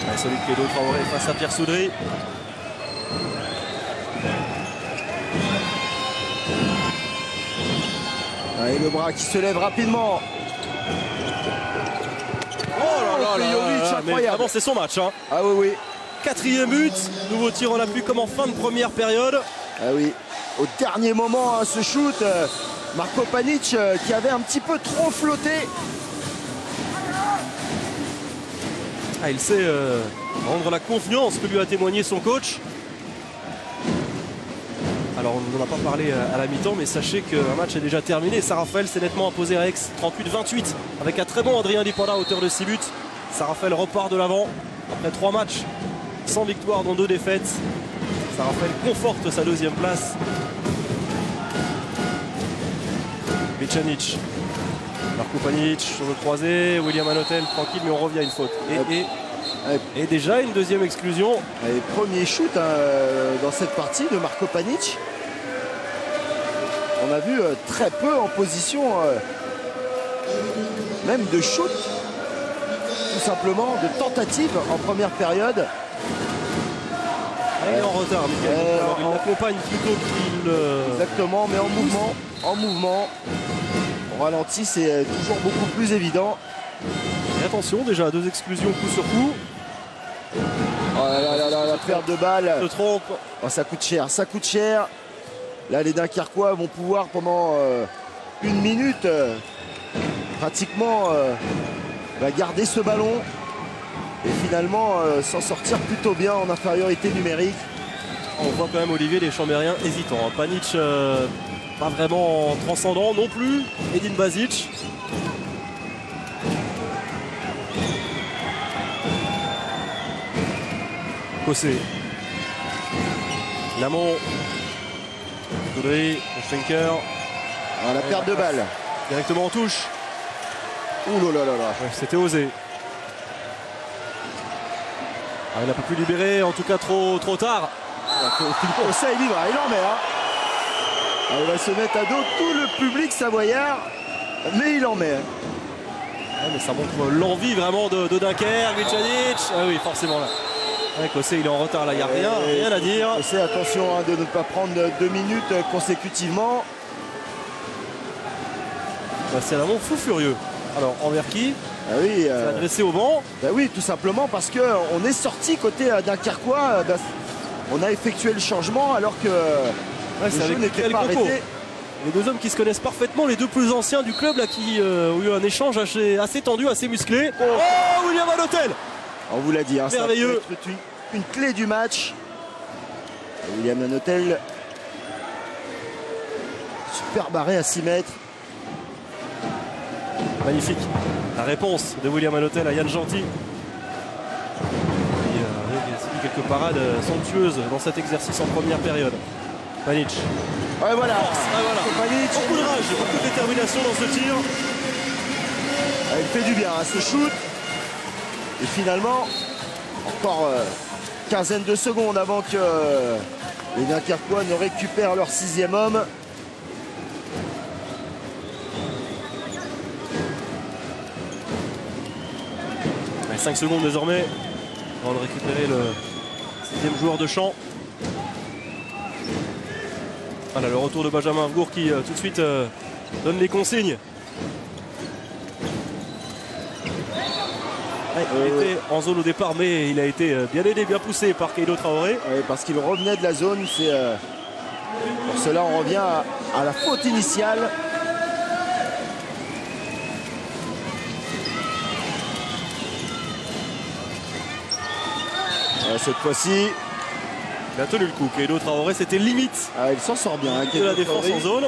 Allez, solide Keido Traoré face à Pierre Soudry. Et le bras qui se lève rapidement. Oh là là là Pejovic, là, mais incroyable. vraiment, c'est son match. Hein. Ah oui, oui. 4e but, nouveau tir en appui comme en fin de première période. Ah oui. Au dernier moment, hein, ce shoot, Marco Panic qui avait un petit peu trop flotté. Ah, il sait rendre la confiance que lui a témoigné son coach. Alors on n'en a pas parlé à la mi-temps, mais sachez qu'un match est déjà terminé. Saint-Raphaël s'est nettement imposé à Aix 38-28 avec un très bon Adrien Dipanda, auteur de 6 buts. Saint-Raphaël repart de l'avant après 3 matchs sans victoire dont 2 défaites. Saint-Raphaël conforte sa 2e place. Vicanic, Marco Panic sur le croisé, William Hanotel tranquille, mais on revient à une faute. Et déjà une 2e exclusion. Et premier shoot hein, dans cette partie de Marco Panic. On a vu très peu en position même de shoot, tout simplement, de tentative en première période. Il est en retard, Michael. Alors, il l'accompagne plutôt qu'il... Exactement, mais en mouvement. Au ralenti, c'est toujours beaucoup plus évident. Et attention, déjà 2 exclusions coup sur coup. Oh là là là, la perte de balle. Se trompe. Oh, ça coûte cher, ça coûte cher. Là, les Dunkerquois vont pouvoir pendant 1 minute pratiquement garder ce ballon et finalement s'en sortir plutôt bien en infériorité numérique. On voit quand même Olivier les Chambériens hésitants. Hein. Panic pas vraiment transcendant non plus. Edin Basic. Cossé. Lamont. Soudry. Schenker. La perte de balle. Directement en touche. Ouh là là là là. Ouais, c'était osé. Ah, il n'a pas pu libérer, en tout cas trop tard. Ça est libre, il en met. Hein. Ah, il va se mettre à dos tout le public savoyard, mais il en met. Ouais, mais ça montre l'envie vraiment de Dunkerque, Vicanic. Ah oui, forcément là. Ouais, Cossé, il est en retard là, il n'y a rien à dire. Cossé, attention hein, de ne pas prendre 2 minutes consécutivement. C'est vraiment fou furieux. Alors, envers qui? Ah oui, s'est adressé au banc. Bah oui, tout simplement parce qu'on est sorti côté Dunkerquois. On a effectué le changement alors que Ouais, le jeu n'était pas arrêté. Les 2 hommes qui se connaissent parfaitement, les 2 plus anciens du club là, qui ont eu un échange assez tendu, assez musclé. Oh, William Hanotel. On vous l'a dit, hein, merveilleux. Ça peut être une clé du match. William Hanotel, super barré à 6 mètres. Magnifique. La réponse de William Hanotel à Yann Gentil. Il a quelques parades somptueuses dans cet exercice en première période. Panic. Ouais, voilà. Voilà. Panic. Beaucoup de rage, beaucoup de détermination dans ce tir. Il fait du bien, hein, ce shoot. Et finalement, encore quinzaine de secondes avant que les Dunkerquois ne récupèrent leur 6e homme. Ouais, 5 secondes désormais avant de récupérer le 6e joueur de champ. Voilà le retour de Benjamin Avgour qui tout de suite donne les consignes. Ouais, il était en zone au départ, mais il a été bien aidé, bien poussé par Keïdo Traoré. Oui, parce qu'il revenait de la zone. Pour cela, on revient à la faute initiale. Cette fois-ci, Il a tenu le coup. Keïdo Traoré, c'était limite il s'en sort bien. Hein, de la défense en zone.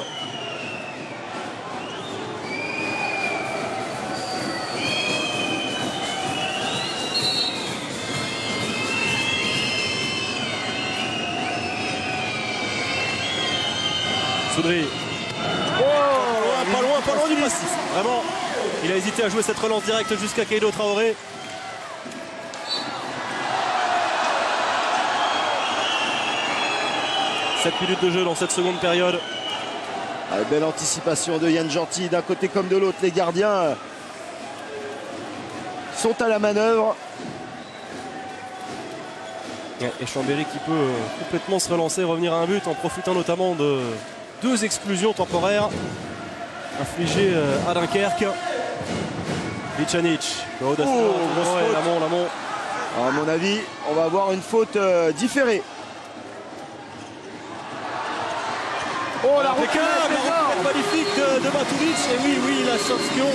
Soudry. Pas loin du passif. Vraiment, il a hésité à jouer cette relance directe jusqu'à Keïdo Traoré. « 7 minutes de jeu dans cette seconde période. » Belle anticipation de Yann Gentil d'un côté comme de l'autre. Les gardiens sont à la manœuvre. Et Chambéry qui peut complètement se relancer, revenir à un but en profitant notamment de 2 exclusions temporaires infligées à Dunkerque. Vicanic, Lamont. À mon avis, on va avoir une faute différée. Oh, la requête magnifique de Matulic. Et oui, la sanction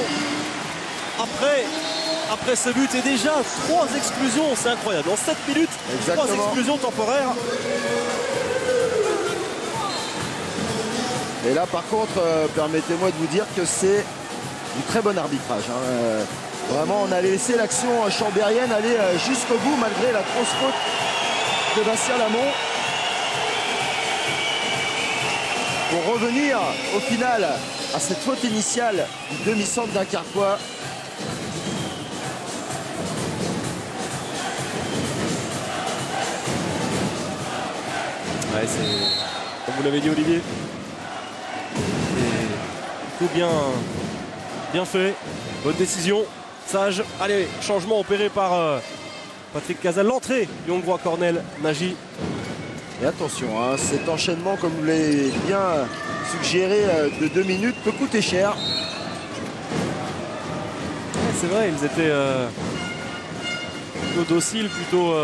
après ce but. Et déjà 3 exclusions, c'est incroyable. En 7 minutes, exactement. 3 exclusions temporaires. Et là, par contre, permettez-moi de vous dire que c'est du très bon arbitrage. Hein. Vraiment, on a laissé l'action chambérienne aller jusqu'au bout, malgré la grosse faute de Bastien Lamont. Pour revenir au final à cette faute initiale du demi-centre dunkerquois. Ouais, c'est comme vous l'avez dit, Olivier. C'est tout bien fait. Bonne décision. Sage. Allez, changement opéré par Patrick Casal. L'entrée du Hongrois Cornel Nagy. Et attention, hein, cet enchaînement, comme vous l'avez bien suggéré, de 2 minutes peut coûter cher. Ouais, c'est vrai, ils étaient plutôt dociles, plutôt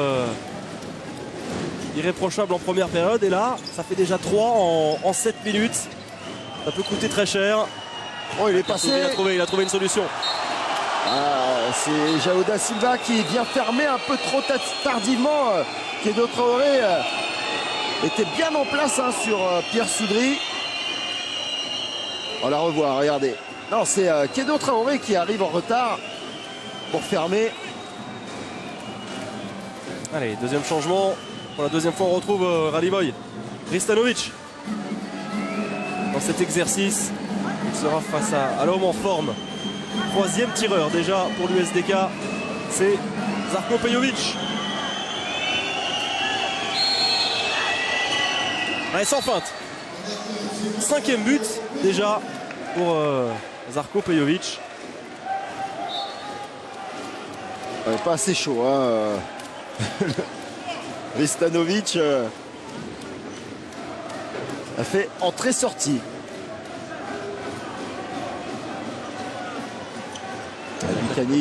irréprochables en première période. Et là, ça fait déjà 3 en 7 minutes. Ça peut coûter très cher. Oh, il est passé. Il a trouvé une solution. C'est João da Silva qui vient fermer un peu trop tardivement. Keïdo Traoré était bien en place hein, sur Pierre Soudry. On la revoit, regardez. Non, c'est Keïdo Traoré qui arrive en retard pour fermer. Allez, deuxième changement. Pour la deuxième fois, on retrouve Radivoje Hristanović. Dans cet exercice, il sera face à l'homme en forme. 3e tireur déjà pour l'USDK. C'est Žarko Pejović. Allez, sans feinte. 5e but déjà pour Žarko Pejović. Pas assez chaud. Hein. Hristanović a fait entrée-sortie.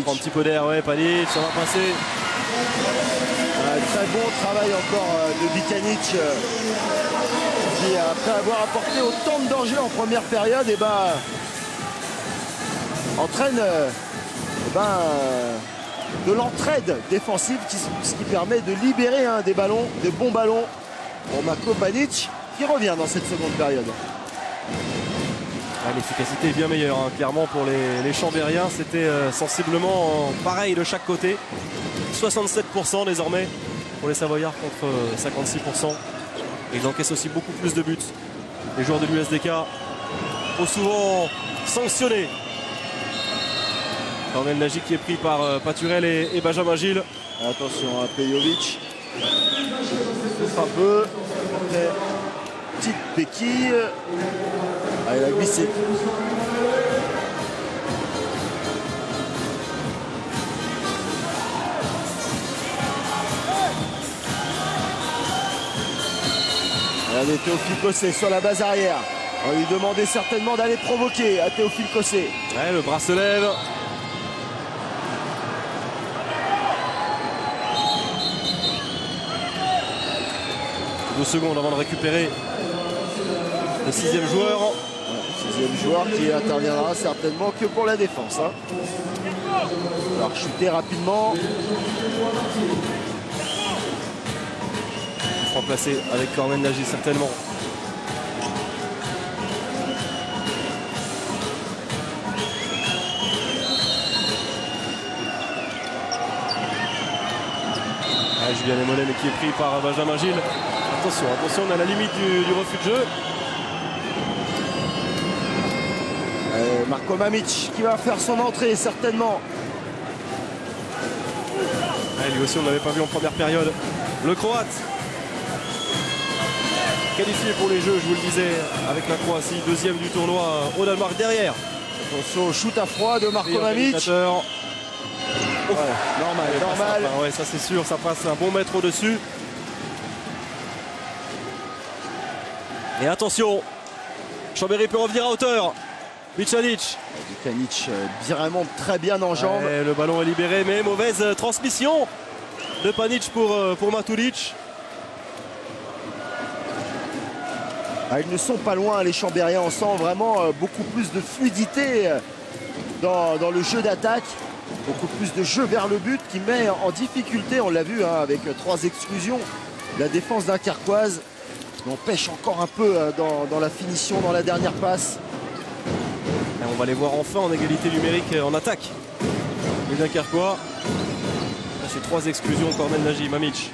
Prend un petit peu d'air, ouais, Panic, ça va passer. Très bon travail encore de Vicanic qui, après avoir apporté autant de danger en première période, entraîne de l'entraide défensive, ce qui permet de libérer des ballons, des bons ballons pour Marko Panic qui revient dans cette seconde période. L'efficacité est bien meilleure, hein. Clairement pour les Chambériens, c'était sensiblement pareil de chaque côté. 67% désormais pour les Savoyards contre 56%. Et ils encaissent aussi beaucoup plus de buts. Les joueurs de l'USDK, trop souvent sanctionnés. Cornel Nagy qui est pris par Paturel et Benjamin Gilles. Attention à Pejović. Un peu. Après, petite béquille. Ah, il a glissé. Regardez Théophile Cosset sur la base arrière. On va lui demander certainement d'aller provoquer à Théophile Cosset. Ouais, le bras se lève. Deux secondes avant de récupérer le sixième joueur. Sixième joueur qui interviendra certainement que pour la défense. Hein. Alors chuter rapidement. Remplacé avec Cormen Nagy certainement. Ah, Julien Lemonen qui est pris par Benjamin Gilles. Attention, attention, on est à la limite du refus de jeu. Marko Mamić qui va faire son entrée certainement. Ah, lui aussi on ne l'avait pas vu en première période. Le Croate. Qualifié pour les Jeux, je vous le disais, avec la Croatie, deuxième du tournoi au Danemark derrière. Attention au shoot à froid de Marko Mamić. Normal, normal. Ouais, ça c'est sûr, ça passe un bon mètre au-dessus. Et attention, Chambéry peut revenir à hauteur. Bicanic. Bicanic vraiment très bien en jambes. Ouais, le ballon est libéré, mais mauvaise transmission de Panic pour Matulic. Ah, ils ne sont pas loin les Chambériens, on sent vraiment beaucoup plus de fluidité dans le jeu d'attaque. Beaucoup plus de jeu vers le but qui met en difficulté, on l'a vu hein, avec 3 exclusions, la défense dunkerquoise. On pêche encore un peu dans la finition, dans la dernière passe. Et on va les voir enfin en égalité numérique en attaque. Les Dunkerquois. C'est 3 exclusions, Cormen Nagy, Mamić.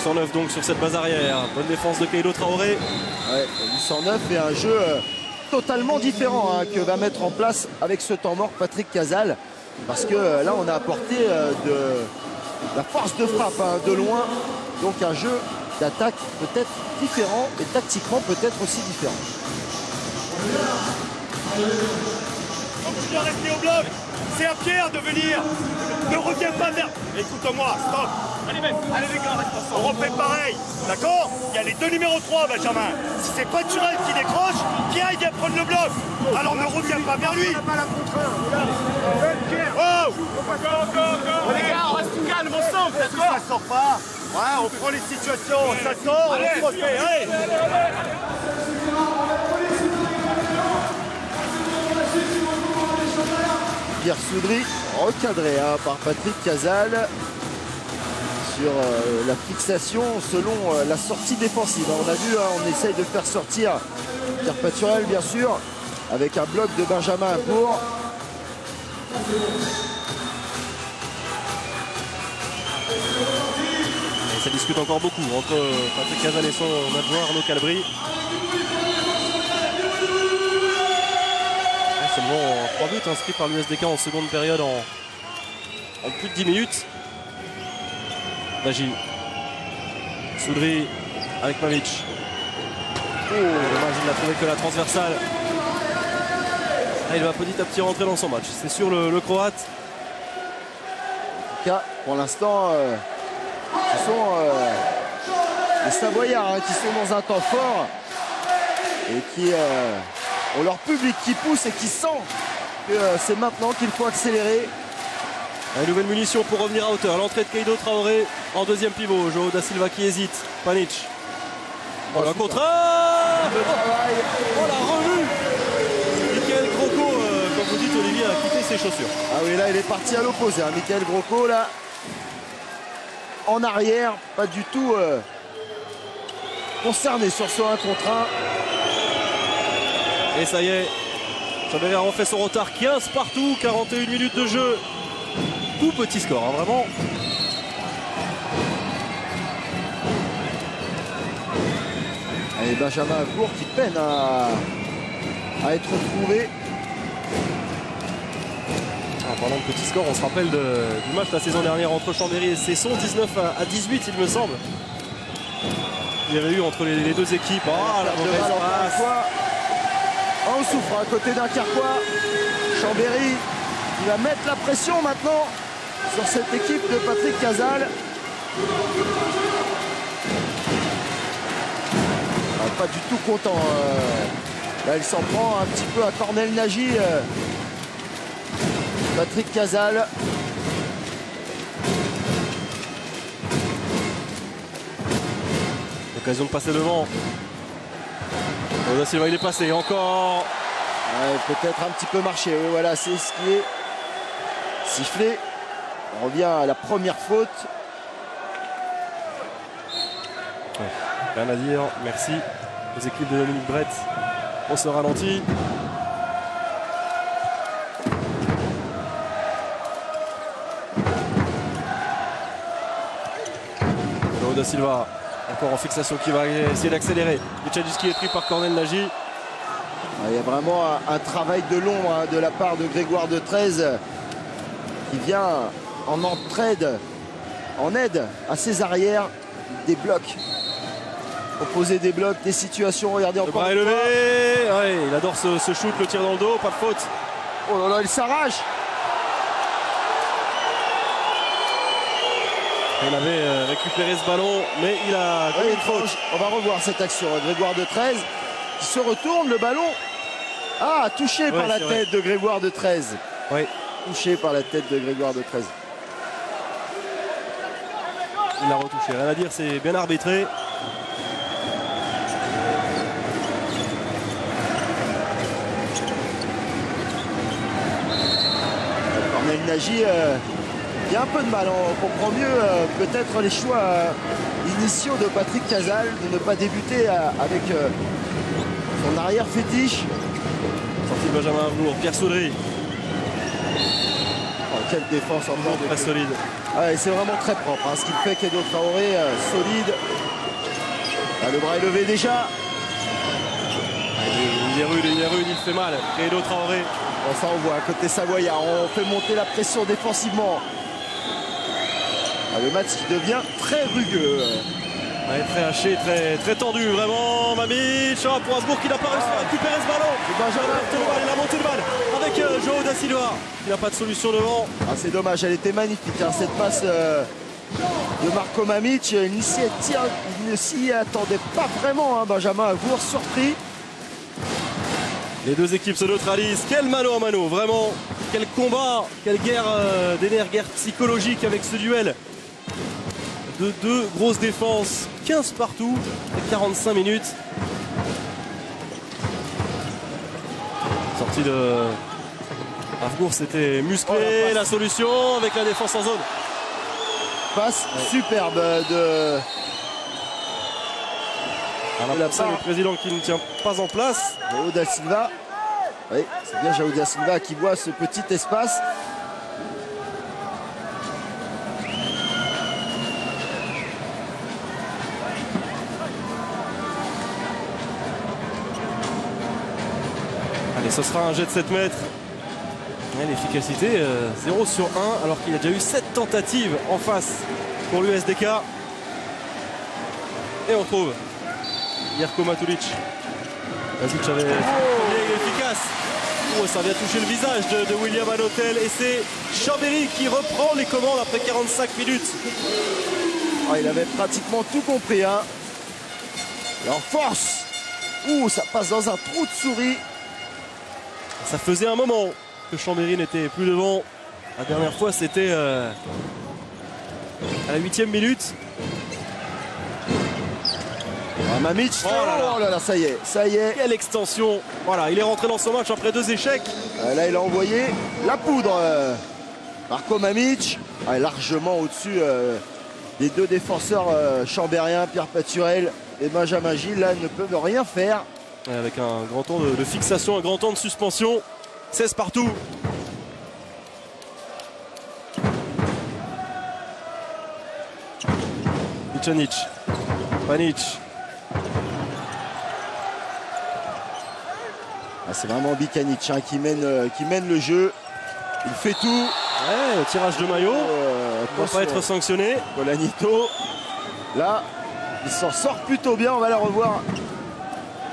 109 donc sur cette base arrière. Bonne défense de Keido Traoré. Ouais, 109 et un jeu totalement différent hein, que va mettre en place avec ce temps mort Patrick Casal. Parce que là on a apporté de la force de frappe hein, de loin. Donc un jeu d'attaque peut-être différent et tactiquement peut-être aussi différent. Tu dois rester au bloc. C'est à Pierre de venir. Ne reviens pas vers... Écoute-moi, stop. Allez mec, allez les gars, on refait pareil. D'accord? Il y a les 2 numéros 3, Benjamin. Si c'est pas Turel qui décroche, Pierre il vient prendre le bloc. Alors ne reviens pas vers lui. Oh! Les gars, on reste calme, on sauve, Si ça sort pas, ouais, on prend les situations, ça sort, on refait, allez! Pierre Soudry recadré hein, par Patrick Casal sur la fixation selon la sortie défensive. On a vu, hein, on essaye de faire sortir Pierre Paturel bien sûr avec un bloc de Benjamin Impour. Et ça discute encore beaucoup entre Patrick Casal et son adjoint Arnaud Calbry. Seulement 3 buts inscrits par l'USDK en seconde période en plus de 10 minutes. Nagy. Soudry avec Mamić. Oh, dommage, il n'a trouvé que la transversale. Ah, il va petit à petit rentrer dans son match. C'est sûr le Croate. En tout cas, pour l'instant, ce sont les Savoyards hein, qui sont dans un temps fort et qui ont leur public qui pousse et qui sent que c'est maintenant qu'il faut accélérer. Une nouvelle munition pour revenir à hauteur. L'entrée de Keido Traoré en deuxième pivot. Joao da Silva qui hésite. Panic. Oh, la contre. Oh la revue. Michael Grocco, comme vous dites, Olivier a quitté ses chaussures. Ah oui, là il est parti à l'opposé. Hein. Michael Grocco là en arrière, pas du tout concerné sur ce 1 contre 1. Et ça y est, Chambéry a refait son retard. 15 partout, 41 minutes de jeu. Tout petit score, hein, vraiment. Et Benjamin Impour qui peine à être retrouvé. On Parlant de petits scores, on se rappelle du match la saison dernière entre Chambéry et Cesson, 19 à 18 il me semble. Il y avait eu entre les deux équipes. Ah, la mauvaise passe. On souffre à côté d'un Carquois. Chambéry qui va mettre la pression maintenant sur cette équipe de Patrick Casal. Pas du tout content. Là, il s'en prend un petit peu à Cornel Nagy. Patrick Casal. Occasion de passer devant. Da Silva, il est passé encore. Ouais, peut-être un petit peu marché. Oui, voilà, c'est ce qui est sifflé. On revient à la première faute. Ouais, rien à dire. Merci aux équipes de Dominique Brett pour ce ralenti. Da Silva, encore en fixation, qui va essayer d'accélérer. Michalski est pris par Cornel Nagy. Il y a vraiment un travail de l'ombre de la part de Grégoire de 13 qui vient en entraide, en aide à ses arrières, des blocs. Proposer des blocs, des situations. Regardez Le encore. bras est levé. Ouais, il adore ce shoot, le tir dans le dos, pas de faute. Oh là là, il s'arrache. Il avait récupéré ce ballon, mais il a commis une faute. On va revoir cette action. Grégoire de 13 qui se retourne, le ballon. Ah, touché par la tête de Grégoire de 13. Oui. Touché par la tête de Grégoire de 13. Il l'a retouché. Rien à dire, c'est bien arbitré. Cornel Nagy, il y a un peu de mal. On comprend mieux peut-être les choix initiaux de Patrick Casal de ne pas débuter avec son arrière fétiche. Sortie de Benjamin Avlour, Pierre Soudry. Oh, quelle défense encore Très solide. Ah, c'est vraiment très propre. Hein, ce qu'il fait Kedo Traoré, solide. Ah, le bras est levé déjà. Il est rude, il fait mal. Kedo Traoré. Bon, ça on voit, côté savoyard, on fait monter la pression défensivement. Ah, le match qui devient très rugueux. Ouais, très haché, très tendu, vraiment. Mamic, pour Habsbourg qui n'a pas réussi à récupérer ce ballon. Il a monté le ball avec Joao Da Silva. Il n'a pas de solution devant. Ah, c'est dommage, elle était magnifique, hein, cette passe de Marco Mamic. Il ne s'y attendait pas vraiment, hein, Benjamin Avlour, surpris. Les deux équipes se neutralisent. Quel mano à mano, vraiment. Quel combat, quelle guerre des nerfs, guerre psychologique avec ce duel. De deux grosses défenses, 15 partout, 45 minutes. Sortie de Avgour, c'était musclé, Oh, la solution avec la défense en zone. Passe superbe de La part du président qui ne tient pas en place. Joao Da Silva. Oui, c'est bien Joao Da Silva qui voit ce petit espace. Allez, ce sera un jet de 7 mètres. Ouais, l'efficacité 0 sur 1 alors qu'il y a déjà eu 7 tentatives en face pour l'USDK. Et on trouve Jerko Matulic. Matulic avait il est efficace. Oh, ça vient toucher le visage de William Anotel et c'est Chambéry qui reprend les commandes après 45 minutes. Oh, il avait pratiquement tout compris, hein. Et en force. Ouh, ça passe dans un trou de souris. Ça faisait un moment que Chambéry n'était plus devant. La dernière fois, c'était à la 8e minute. Ah, Mamic, oh là là, ça y est. Quelle extension. Voilà, il est rentré dans ce match après 2 échecs. Là, il a envoyé la poudre. Marco Mamic, largement au-dessus des deux défenseurs chambériens, Pierre Paturel et Benjamin Gilles. Là, ne peuvent rien faire. Avec un grand temps de fixation, un grand temps de suspension. 16 partout. Icanic. Panic. C'est vraiment Bikanic, hein, qui mène le jeu. Il fait tout. Ouais, le tirage de maillot. Il ne va pas être sanctionné. Colagnito. Là, il s'en sort plutôt bien. On va la revoir.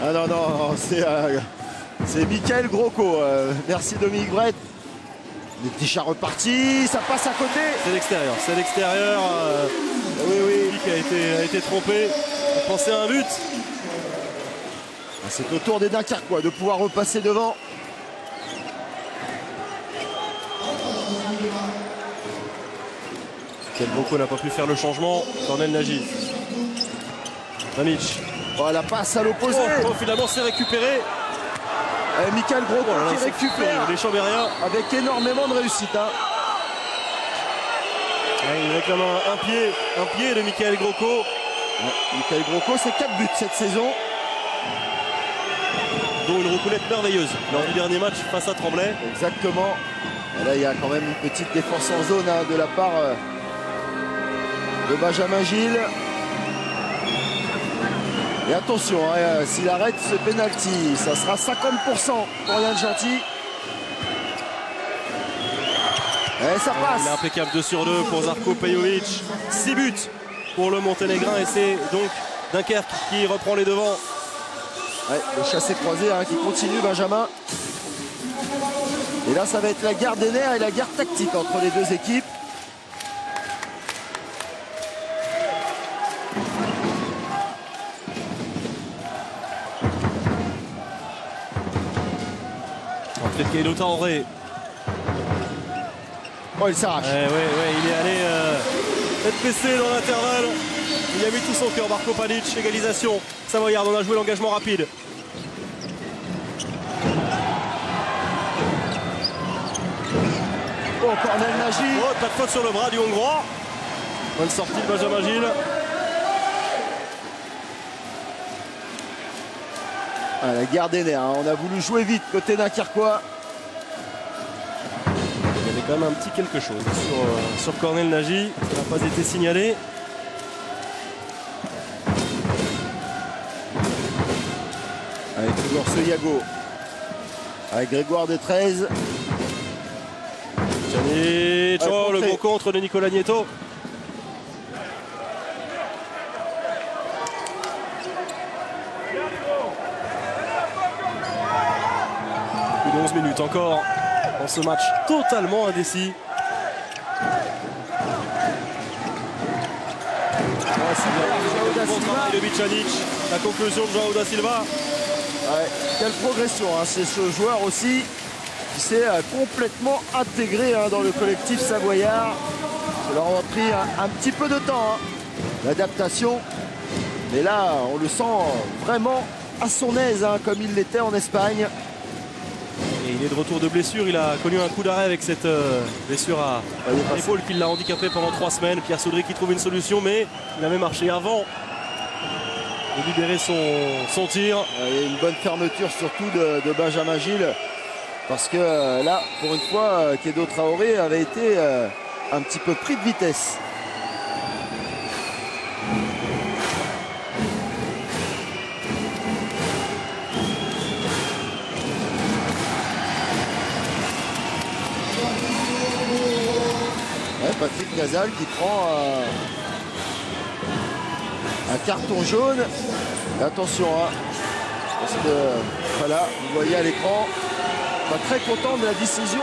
Ah non, non, c'est Michael Grocco. Merci Dominique Brett. Il est déjà reparti. Ça passe à côté. C'est l'extérieur. C'est l'extérieur. Oui, oui. Qui a été trompé. On pensait à un but. C'est au tour des Dunkerquois de pouvoir repasser devant. Michael Grocco n'a pas pu faire le changement. Cornel Nagy. Mamic. Oh, la passe à l'opposé. Oh, finalement, c'est récupéré. Michael Grocco là, qui récupère les Chambériens avec énormément de réussite. Hein. Ouais, il réclame un pied de Michael Grocco. Ouais, Michael Grocco, c'est 4 buts cette saison. Dont une reconnaître merveilleuse lors du dernier match face à Tremblay. Exactement. Et là, il y a quand même une petite défense en zone hein, de la part de Benjamin Gilles. Et attention, hein, s'il arrête ce penalty, ça sera 50% pour Yann Gentil. Et ça passe. Il est impeccable 2 sur 2 pour Žarko Pejović. 6 buts pour le Monténégrin et c'est donc Dunkerque qui reprend les devants. Ouais, le chassé-croisé hein, qui continue, Benjamin. Et là, ça va être la guerre des nerfs et la guerre tactique entre les deux équipes. Entrée de Keido Traoré. Oh, il s'arrache. Ouais, il est allé être pressé dans l'intervalle. Il a mis tout son cœur, Marko Panic, égalisation. Savoyard, on a joué l'engagement rapide. Oh, Cornel Nagy. Oh, pas de faute sur le bras du Hongrois. Bonne sortie de Benjamin Gilles. Ah, la guerre des nerfs, hein. On a voulu jouer vite côté Dunkerquois. Il y avait quand même un petit quelque chose sur Cornel Nagy. Ça n'a pas été signalé. Avec toujours ce Yago. Avec Grégoire de 13. Pjanic, oh, le gros contre de Nicolas Nieto. Plus de 11 minutes encore dans ce match totalement indécis. Travail de Pjanic, la conclusion de João da Silva. Ouais, quelle progression, hein. C'est ce joueur aussi qui s'est complètement intégré hein, dans le collectif savoyard. Ça leur a pris un petit peu de temps, hein, l'adaptation. Mais là, on le sent vraiment à son aise, hein, comme il l'était en Espagne. Et il est de retour de blessure. Il a connu un coup d'arrêt avec cette blessure à l'épaule qui l'a handicapé pendant 3 semaines. Pierre Saudry qui trouve une solution, mais il avait marché avant de libérer son tir. Il y a une bonne fermeture surtout de Benjamin Gilles. Parce que là, pour une fois, Keido Traoré avait été un petit peu pris de vitesse. Ouais, Patrick Casal qui prend un carton jaune. Et attention, hein, parce que voilà, vous voyez à l'écran, pas très content de la décision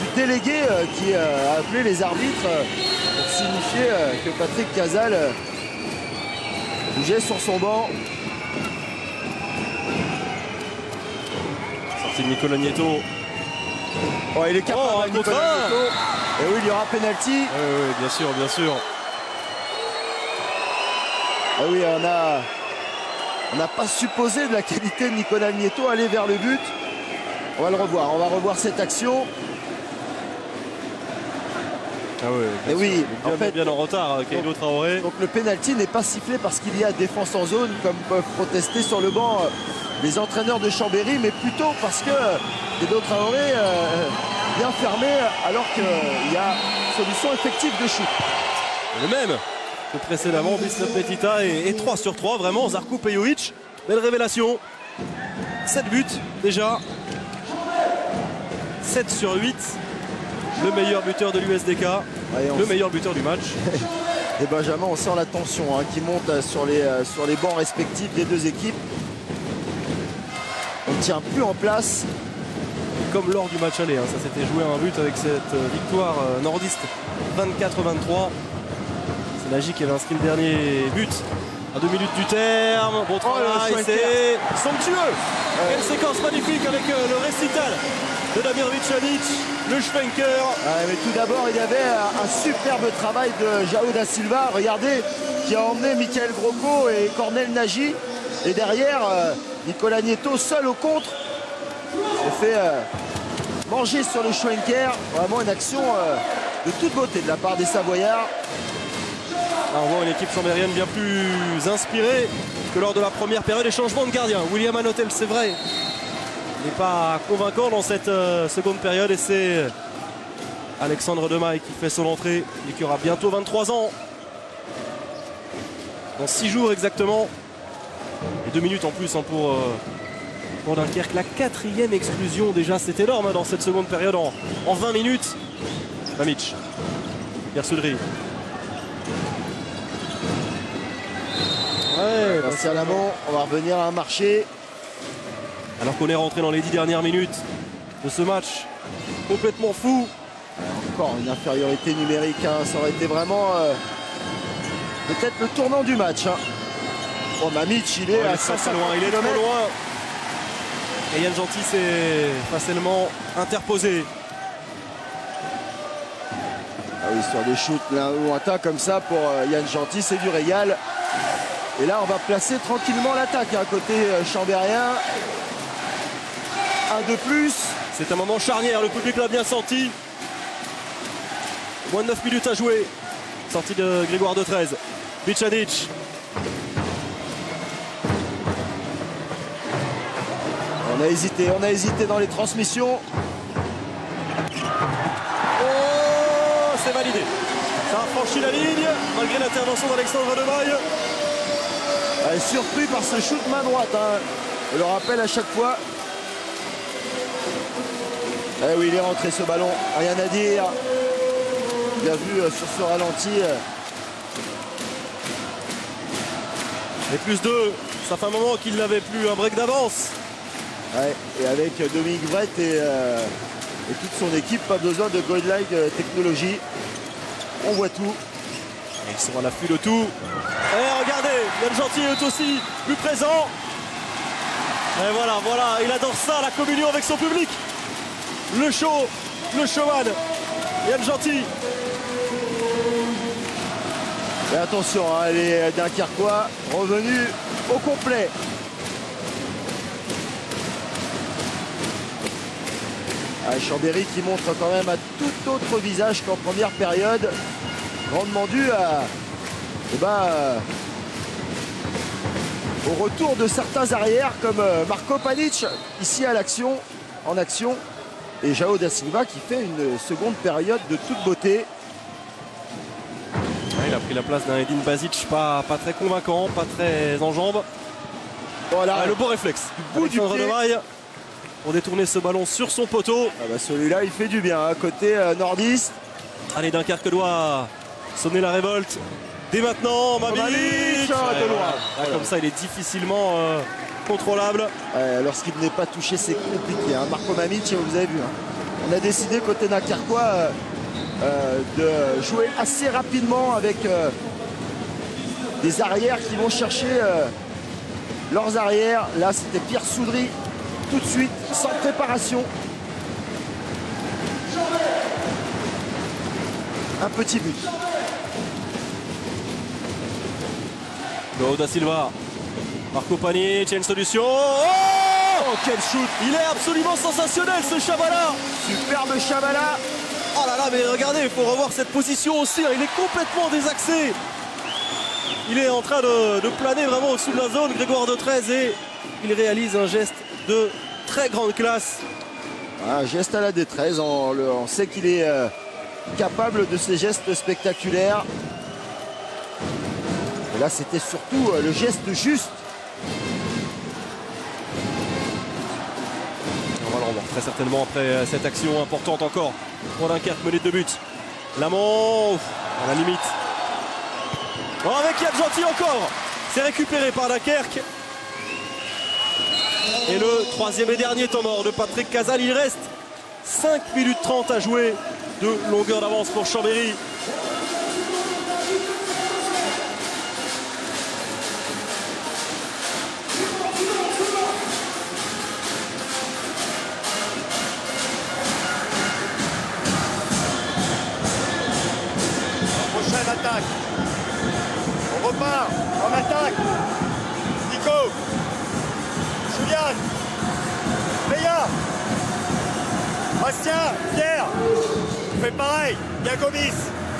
du délégué qui a appelé les arbitres pour signifier que Patrick Casal bougeait sur son banc. Sortie de Nicolas Nieto. Oh, il est capable de Nicolas Nieto. Et oui, il y aura penalty. Oui, bien sûr, bien sûr. Ah oui, on n'a pas supposé de la qualité de Nicolas Nieto aller vers le but. On va le revoir, on va revoir cette action. Ah oui, et oui, en fait, bien en retard, Keido Traoré. Donc le penalty n'est pas sifflé parce qu'il y a défense en zone, comme peuvent protester sur le banc les entraîneurs de Chambéry, mais plutôt parce que Keido Traoré bien fermé alors qu'il y a solution effective de shoot. Le même que précédemment, Bisla Petita et 3 sur 3, vraiment, Žarko Pejović, belle révélation. 7 buts déjà. 7 sur 8 le meilleur buteur de l'USDK, le meilleur buteur du match. Et Benjamin, on sent la tension qui monte sur les bancs respectifs des deux équipes. On ne tient plus en place. Comme lors du match aller, ça s'était joué à un but avec cette victoire nordiste 24-23. C'est Nagy qui avait inscrit le dernier but à 2 minutes du terme. Bon travail, c'est somptueux. Quelle séquence magnifique avec le récital de Damir Vicanic, le Schwenker. Mais tout d'abord, il y avait un superbe travail de João da Silva, regardez, qui a emmené Michael Grocco et Cornel Nagy. Et derrière, Nicolas Nieto, seul au contre, s'est fait manger sur le Schwenker. Vraiment une action de toute beauté de la part des Savoyards. Là, on voit une équipe chambérienne bien plus inspirée que lors de la première période. Et changement de gardien. William Anotel, c'est vrai, n'est pas convaincant dans cette seconde période. Et c'est Alexandre Demaille qui fait son entrée et qui aura bientôt 23 ans. Dans 6 jours exactement. Et 2 minutes en plus pour Dunkerque. La 4e exclusion déjà, c'est énorme dans cette seconde période en 20 minutes. Mamic, Pierre Soudry. Ouais, merci à l'avant, on va revenir à un marché. Alors qu'on est rentré dans les 10 dernières minutes de ce match complètement fou. Encore une infériorité numérique, ça aurait été vraiment peut-être le tournant du match. Bon, Mamic, il est à 500 loin, il est trop loin. Et Yann Gentil s'est facilement interposé. Ah oui, sur des shoots lointains comme ça pour Yann Gentil, c'est du régal. Et là, on va placer tranquillement l'attaque côté chambérien. Un de plus. C'est un moment charnière, le public l'a bien senti. Moins de 9 minutes à jouer. Sortie de Grégoire de 13. Vicanic. On a hésité dans les transmissions. Oh, c'est validé. Ça a franchi la ligne, malgré l'intervention d'Alexandre Demaille. Surpris par ce shoot main droite. Je le rappelle à chaque fois. Eh oui, il est rentré ce ballon. Rien à dire. Bien vu sur ce ralenti. Et plus 2. Ça fait un moment qu'il n'avait plus un break d'avance. Ouais, et avec Dominique Brett et toute son équipe, pas besoin de Godlike technologie. On voit tout. Ils sont à l'affût de tout. Et regardez, Yann Gentil est aussi plus présent. Et voilà, il adore ça, la communion avec son public. Le show, le showman, Yann Gentil. Et attention, les Dunkerquois revenus au complet. Chambéry qui montre quand même un tout autre visage qu'en première période. Grandement dû au retour de certains arrières comme Marco Panic ici en action. Et João da Silva qui fait une seconde période de toute beauté. Il a pris la place d'un Edin Basic pas très convaincant, pas très en jambes. Voilà, le beau réflexe du bout du pied pour détourner ce ballon sur son poteau. Celui-là il fait du bien, côté nordiste. Allez, Dunkerque doit sonner la révolte dès maintenant. Mamic de loin. Comme ça il est difficilement contrôlable. Lorsqu'il n'est pas touché, c'est compliqué. Marco Mamic, vous avez vu. On a décidé côté Dunkerquois de jouer assez rapidement avec des arrières qui vont chercher leurs arrières. Là, c'était Pierre Soudry tout de suite, sans préparation. Un petit but. João da Silva. Marco Panic, il y a une solution. Oh, quel shoot! Il est absolument sensationnel ce Chabala. Superbe Chabala. Oh là là, mais regardez, il faut revoir cette position aussi. Il est complètement désaxé. Il est en train de planer vraiment au-dessus de la zone, Grégoire de 13, et il réalise un geste de très grande classe. Un geste à la D13. On sait qu'il est capable de ces gestes spectaculaires. Et là, c'était surtout le geste juste. On va le revoir très certainement après cette action importante encore pour Dunkerque, menée de but. Lamont, à la limite. Oh, avec Yann Gentil encore. C'est récupéré par Dunkerque. Et le troisième et dernier temps mort de Patrick Casal. Il reste 5 minutes 30 à jouer de longueur d'avance pour Chambéry. Prochaine attaque. On repart en attaque. Nico. Julian. Léa. Bastien. Pierre. On fait pareil. Diagomis.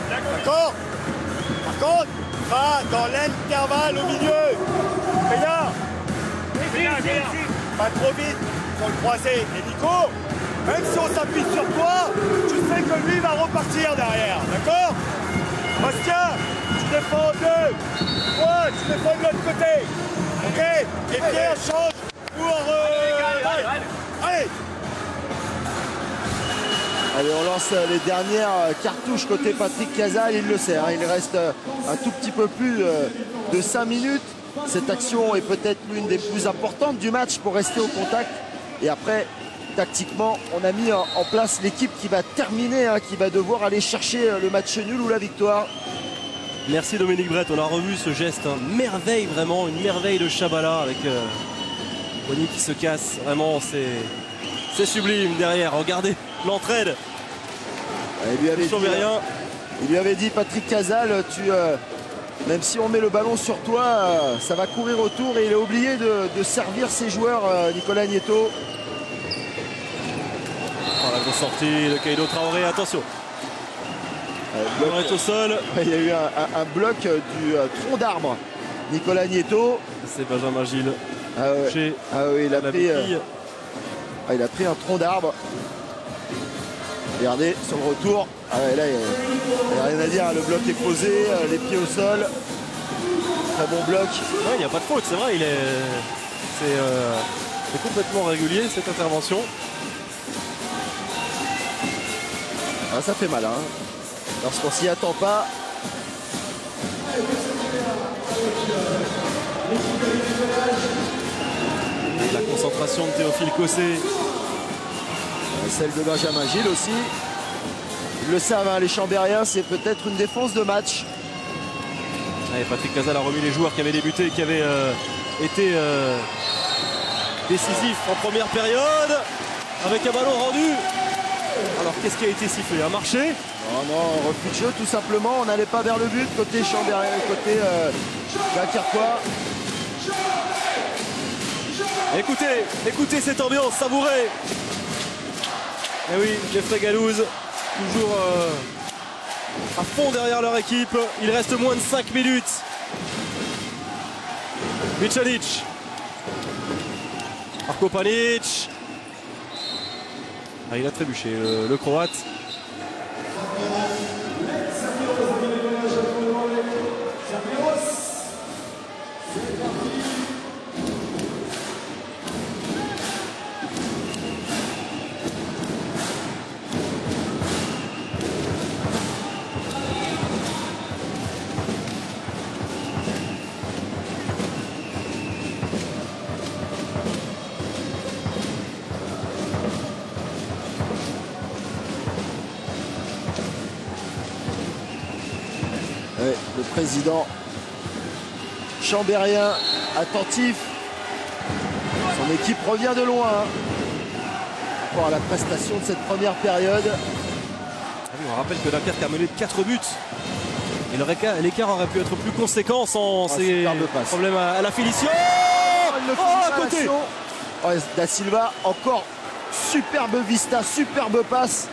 D'accord. Par contre, va dans l'intervalle au milieu. Léa. Pas trop vite sur le croisé. Et Nico, même si on s'appuie sur toi, tu sais que lui va repartir derrière. D'accord? Bastien, tu défends en deux. Toi, tu défends de l'autre côté. Ok? Et Pierre change pour... Allez. Allez, on lance les dernières cartouches côté Patrick Casal, il le sait, hein, il reste un tout petit peu plus de 5 minutes. Cette action est peut-être l'une des plus importantes du match pour rester au contact. Et après, tactiquement, on a mis en place l'équipe qui va terminer, hein, qui va devoir aller chercher le match nul ou la victoire. Merci Dominique Brett, on a revu ce geste, hein. Merveille vraiment, une merveille de Chabala avec Bonny qui se casse, vraiment c'est sublime derrière, regardez l'entraide. Il lui avait dit Patrick Casal, même si on met le ballon sur toi, ça va courir autour, et il a oublié de servir ses joueurs, Nicolas Nieto. Oh, la grosse sortie de Kaido Traoré, attention. Il est au sol. Il y a eu un bloc du tronc d'arbre. Nicolas Nieto. C'est Benjamin Gilles. Oui, il a pris un tronc d'arbre. Regardez, sur le retour. Là, il n'y a rien à dire. Le bloc est posé, les pieds au sol. Très bon bloc. Il n'y a pas de faute, c'est vrai. C'est complètement régulier cette intervention. Ça fait mal, hein. Lorsqu'on s'y attend pas. La concentration de Théophile Cossé. Celle de Benjamin Gilles aussi. Ils le savent, hein, les Chambériens, c'est peut-être une défense de match. Allez, Patrick Casal a remis les joueurs qui avaient débuté, qui avaient été décisifs en première période. Avec un ballon rendu. Alors qu'est-ce qui a été sifflé? Un marché? Non, refus de jeu tout simplement. On n'allait pas vers le but côté Chambérien, côté Dunkerquois. Écoutez cette ambiance, savourez. Et oui, les Frégalouses, toujours à fond derrière leur équipe. Il reste moins de 5 minutes. Michanic. Marko Panic. Il a trébuché, le Croate. Le président chambérien attentif. Son équipe revient de loin par rapport à la prestation de cette première période. On rappelle que Dunkerque a mené de 4 buts. Et l'écart aurait pu être plus conséquent sans ces problèmes à la finition. À côté. Da Silva, encore superbe vista, superbe passe.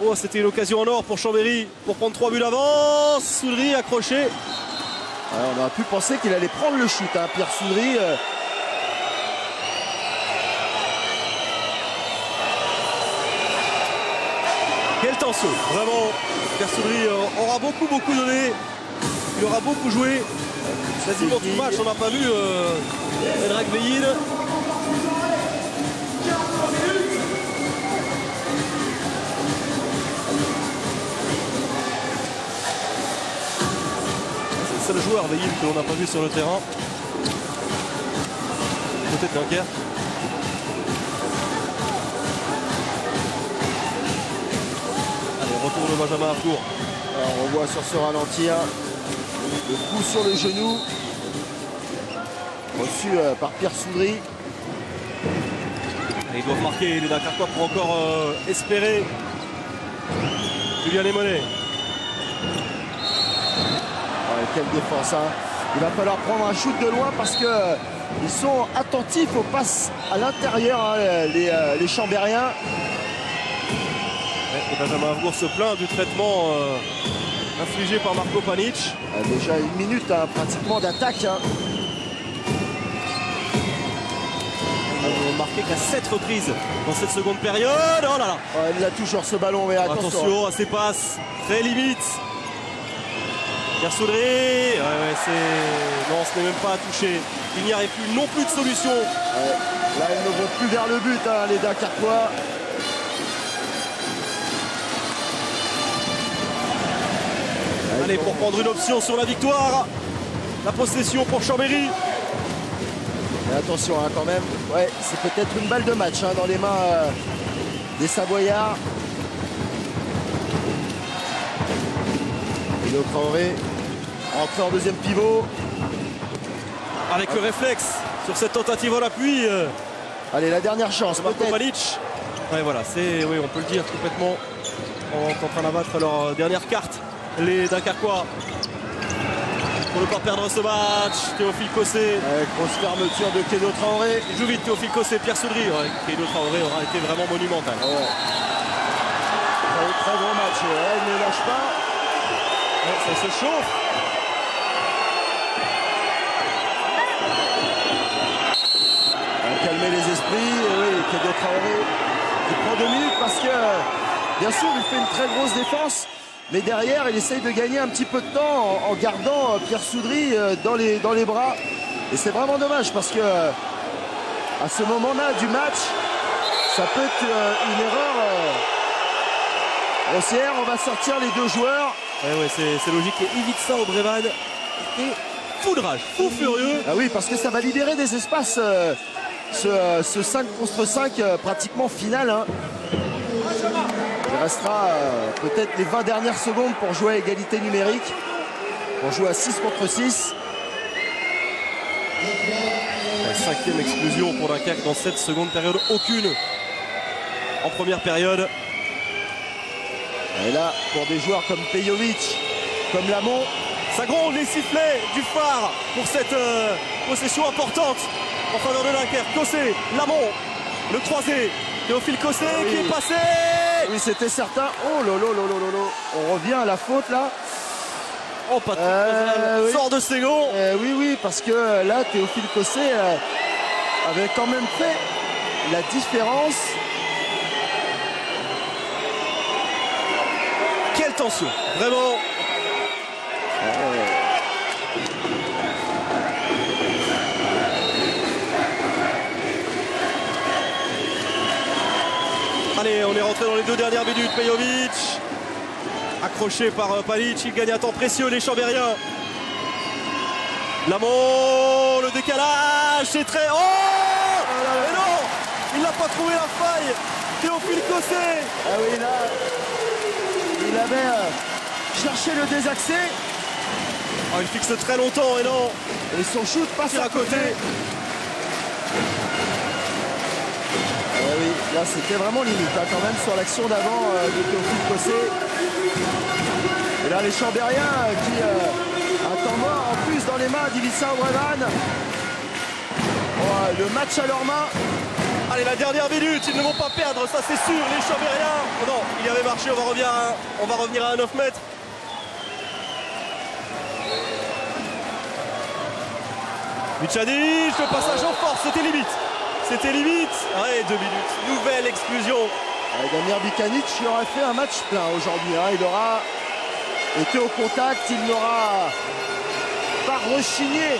Oh, c'était une occasion en or pour Chambéry pour prendre 3 buts d'avance. Soudry accroché. On aurait pu penser qu'il allait prendre le shoot, hein, Pierre Soudry. Quelle tension, vraiment. Pierre Soudry aura beaucoup donné. Il aura beaucoup joué. Quasiment tout le match, on n'a pas vu Elrek Veyin. seul joueur Veil que l'on n'a pas vu sur le terrain. Côté de Dunkerque. Allez, retour de Benjamin Harcourt. Alors, on voit sur ce ralenti le coup sur le genou reçu par Pierre Soudry. Et ils doivent marquer les Dunkerquois pour encore espérer. Julien Lemonet. Ouais, quelle défense, hein. Il va falloir prendre un shoot de loin parce que ils sont attentifs aux passes à l'intérieur, hein, les Chambériens. Et Benjamin Harcourt se plaint du traitement infligé par Marco Panic. Déjà 1 minute hein, pratiquement d'attaque. Hein. Ils n'ont marqué qu'à 7 reprises dans cette seconde période. Oh là là. Ouais, il a toujours ce ballon, mais Attention à ces passes, très limite. Pierre Soudry, ouais, non, ce n'est même pas touché. Il n'y arrive plus non plus de solution. Ouais. Là, ils ne vont plus vers le but, hein, les Dunkerquois. Allez, pour prendre une option sur la victoire. La possession pour Chambéry. Mais attention hein, quand même, ouais, c'est peut-être une balle de match hein, dans les mains des Savoyards. Et le Traoré entré en deuxième pivot. Avec le réflexe sur cette tentative en appui. Allez, la dernière chance Marco peut-être. Panic. Ouais, voilà, oui, on peut le dire complètement. On est en train d'abattre leur dernière carte. Les Dunkerquois. Pour ne pas perdre ce match, Théophile Cossé. Grosse fermeture de Kédo Traoré. Il joue vite Théophile Cossé, Pierre Soudry. Ouais, Kédo Traoré aura été vraiment monumental. Ouais. Très gros match, il ne lâche pas. Ouais, ça se chauffe. On va calmer les esprits. Et oui, Kédo Traoré qui prend 2 minutes parce que bien sûr il fait une très grosse défense. Mais derrière, il essaye de gagner un petit peu de temps en gardant Pierre Soudry dans les bras. Et c'est vraiment dommage parce que à ce moment-là du match, ça peut être une erreur grossière. On va sortir les 2 joueurs. Ouais, c'est logique. Et Ivica Obrevan est fou de rage, fou furieux. Ah oui, parce que ça va libérer des espaces, ce 5 contre 5 pratiquement final. Hein. Il restera peut-être les 20 dernières secondes pour jouer à égalité numérique. Pour jouer à 6 contre 6. La 5e exclusion pour Dunkerque dans cette seconde période. Aucune en première période. Et là, pour des joueurs comme Pejovic, comme Lamont. Ça gronde les sifflets du phare pour cette possession importante en faveur de Dunkerque. Cossé, Lamont, le croisé. Théophile Cossé qui est passé. Oui, c'était certain. Oh lolo. On revient à la faute là. Oh, Patrick Cazal sort de ses gonds. Oui, parce que là, Théophile Cossé avait quand même fait la différence. Quelle tension, vraiment. Allez, on est rentré dans les 2 dernières minutes. Pejovic, accroché par Panic, il gagne un temps précieux, les Chambériens. Lamont, le décalage, c'est très... Oh, mais non, il n'a pas trouvé la faille. Théophile Cossé. Ah oui, là, il avait cherché le désaxé. Oh, il fixe très longtemps et non. Et son shoot passe à côté. Oui, là c'était vraiment limite hein, quand même sur l'action d'avant de Théophile Cossé. Et là les Chambériens qui un temps mort en plus dans les mains d'Ivica Obrevan. Oh, le match à leurs mains. Allez, la dernière minute, ils ne vont pas perdre, ça c'est sûr, les Chambériens. Oh non, il avait marché, on va revenir à 9 mètres. Vucanic, le passage en force, c'était limite. C'était limite. Ouais, 2 minutes. Nouvelle exclusion. Damir Bikanic il aurait fait un match plein aujourd'hui. Hein. Il aura été au contact. Il n'aura pas rechigné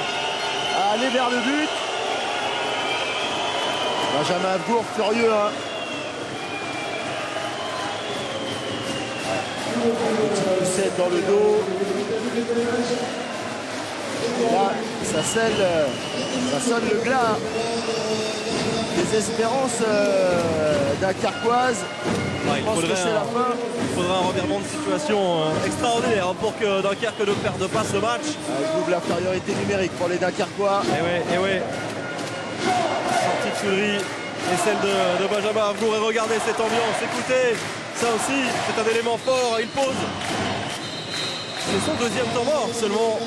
à aller vers le but. Benjamin Harcourt furieux. Hein. Une petite poussette dans le dos. Là, ça sonne le glas des espérances dunkerquoises. Ouais, Je pense que c'est la fin. il faudrait un revirement de situation extraordinaire pour que Dunkerque ne perde pas ce match. Double infériorité numérique pour les Dunkerquois. Et ouais. Sortie de Soudry et celle de Benjamin Avgour. Et regardez cette ambiance, écoutez, ça aussi, c'est un élément fort. Il pose. C'est son deuxième temps mort seulement.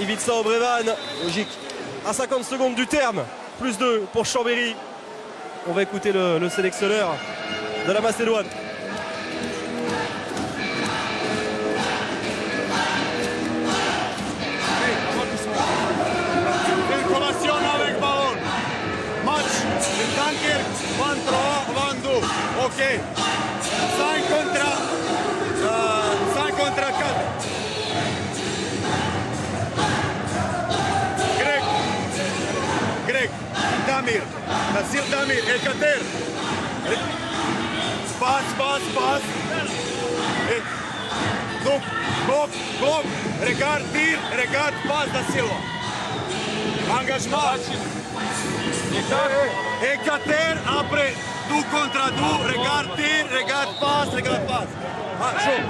Ivica Obrevan, Logique. à 50 secondes du terme. Plus 2 pour Chambéry. On va écouter le sélectionneur de la Macédoine. Circulación avec ballon. Match de Dunkerque 23-22. Ok. 5 contre 4. Greg. Damir. Nasir Damir. Ekater. Passe. Et donc, bloc. Regarde, tir, regarde, passe da Silva. Engagement. Ekater, après, 2 contre 2, regarde, tir, regarde, passe. Ah, chaud.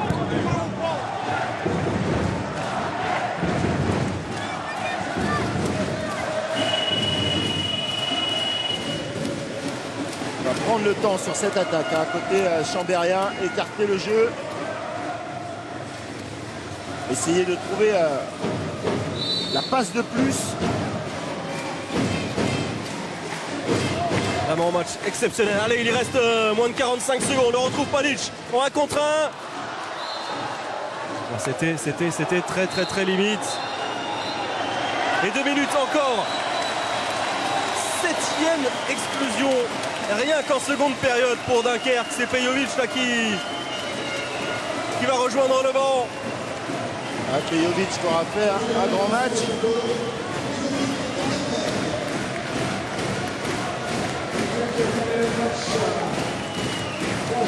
On va prendre le temps sur cette attaque. Côté chambérien, écarter le jeu. Essayer de trouver la passe de plus. Vraiment un match exceptionnel. Allez, il reste moins de 45 secondes. On retrouve Palic en 1 contre 1. C'était très limite. Et 2 minutes encore. 7e exclusion. Rien qu'en seconde période pour Dunkerque. C'est Pejovic là qui va rejoindre le banc. Pejovic qui aura fait un grand match.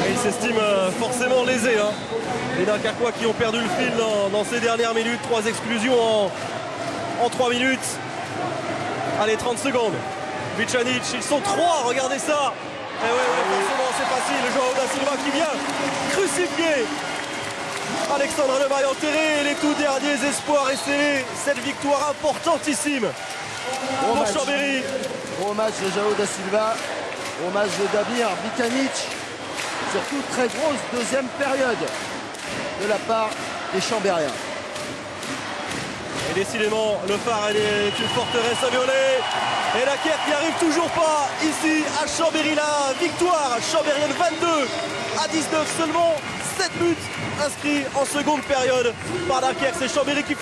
Et il s'estime forcément lésé. Les Dunkerquois qui ont perdu le fil dans ces dernières minutes. 3 exclusions en 3 minutes. Allez, 30 secondes. Vicanic, ils sont 3, regardez ça. Et forcément c'est facile. João da Silva qui vient crucifier Alexandre Lemaille, enterrer les tout derniers espoirs et sceller cette victoire importantissime pour Chambéry. Gros match de João da Silva. Gros match de Damir Vicanic. Surtout très grosse deuxième période de la part des Chambériens. Et décidément, le phare est une forteresse à violer. Et la Dunkerque n'y arrive toujours pas ici à Chambéry. La victoire chambérienne 22 à 19 seulement. 7 buts inscrits en seconde période par Dunkerque. C'est Chambéry qui fait la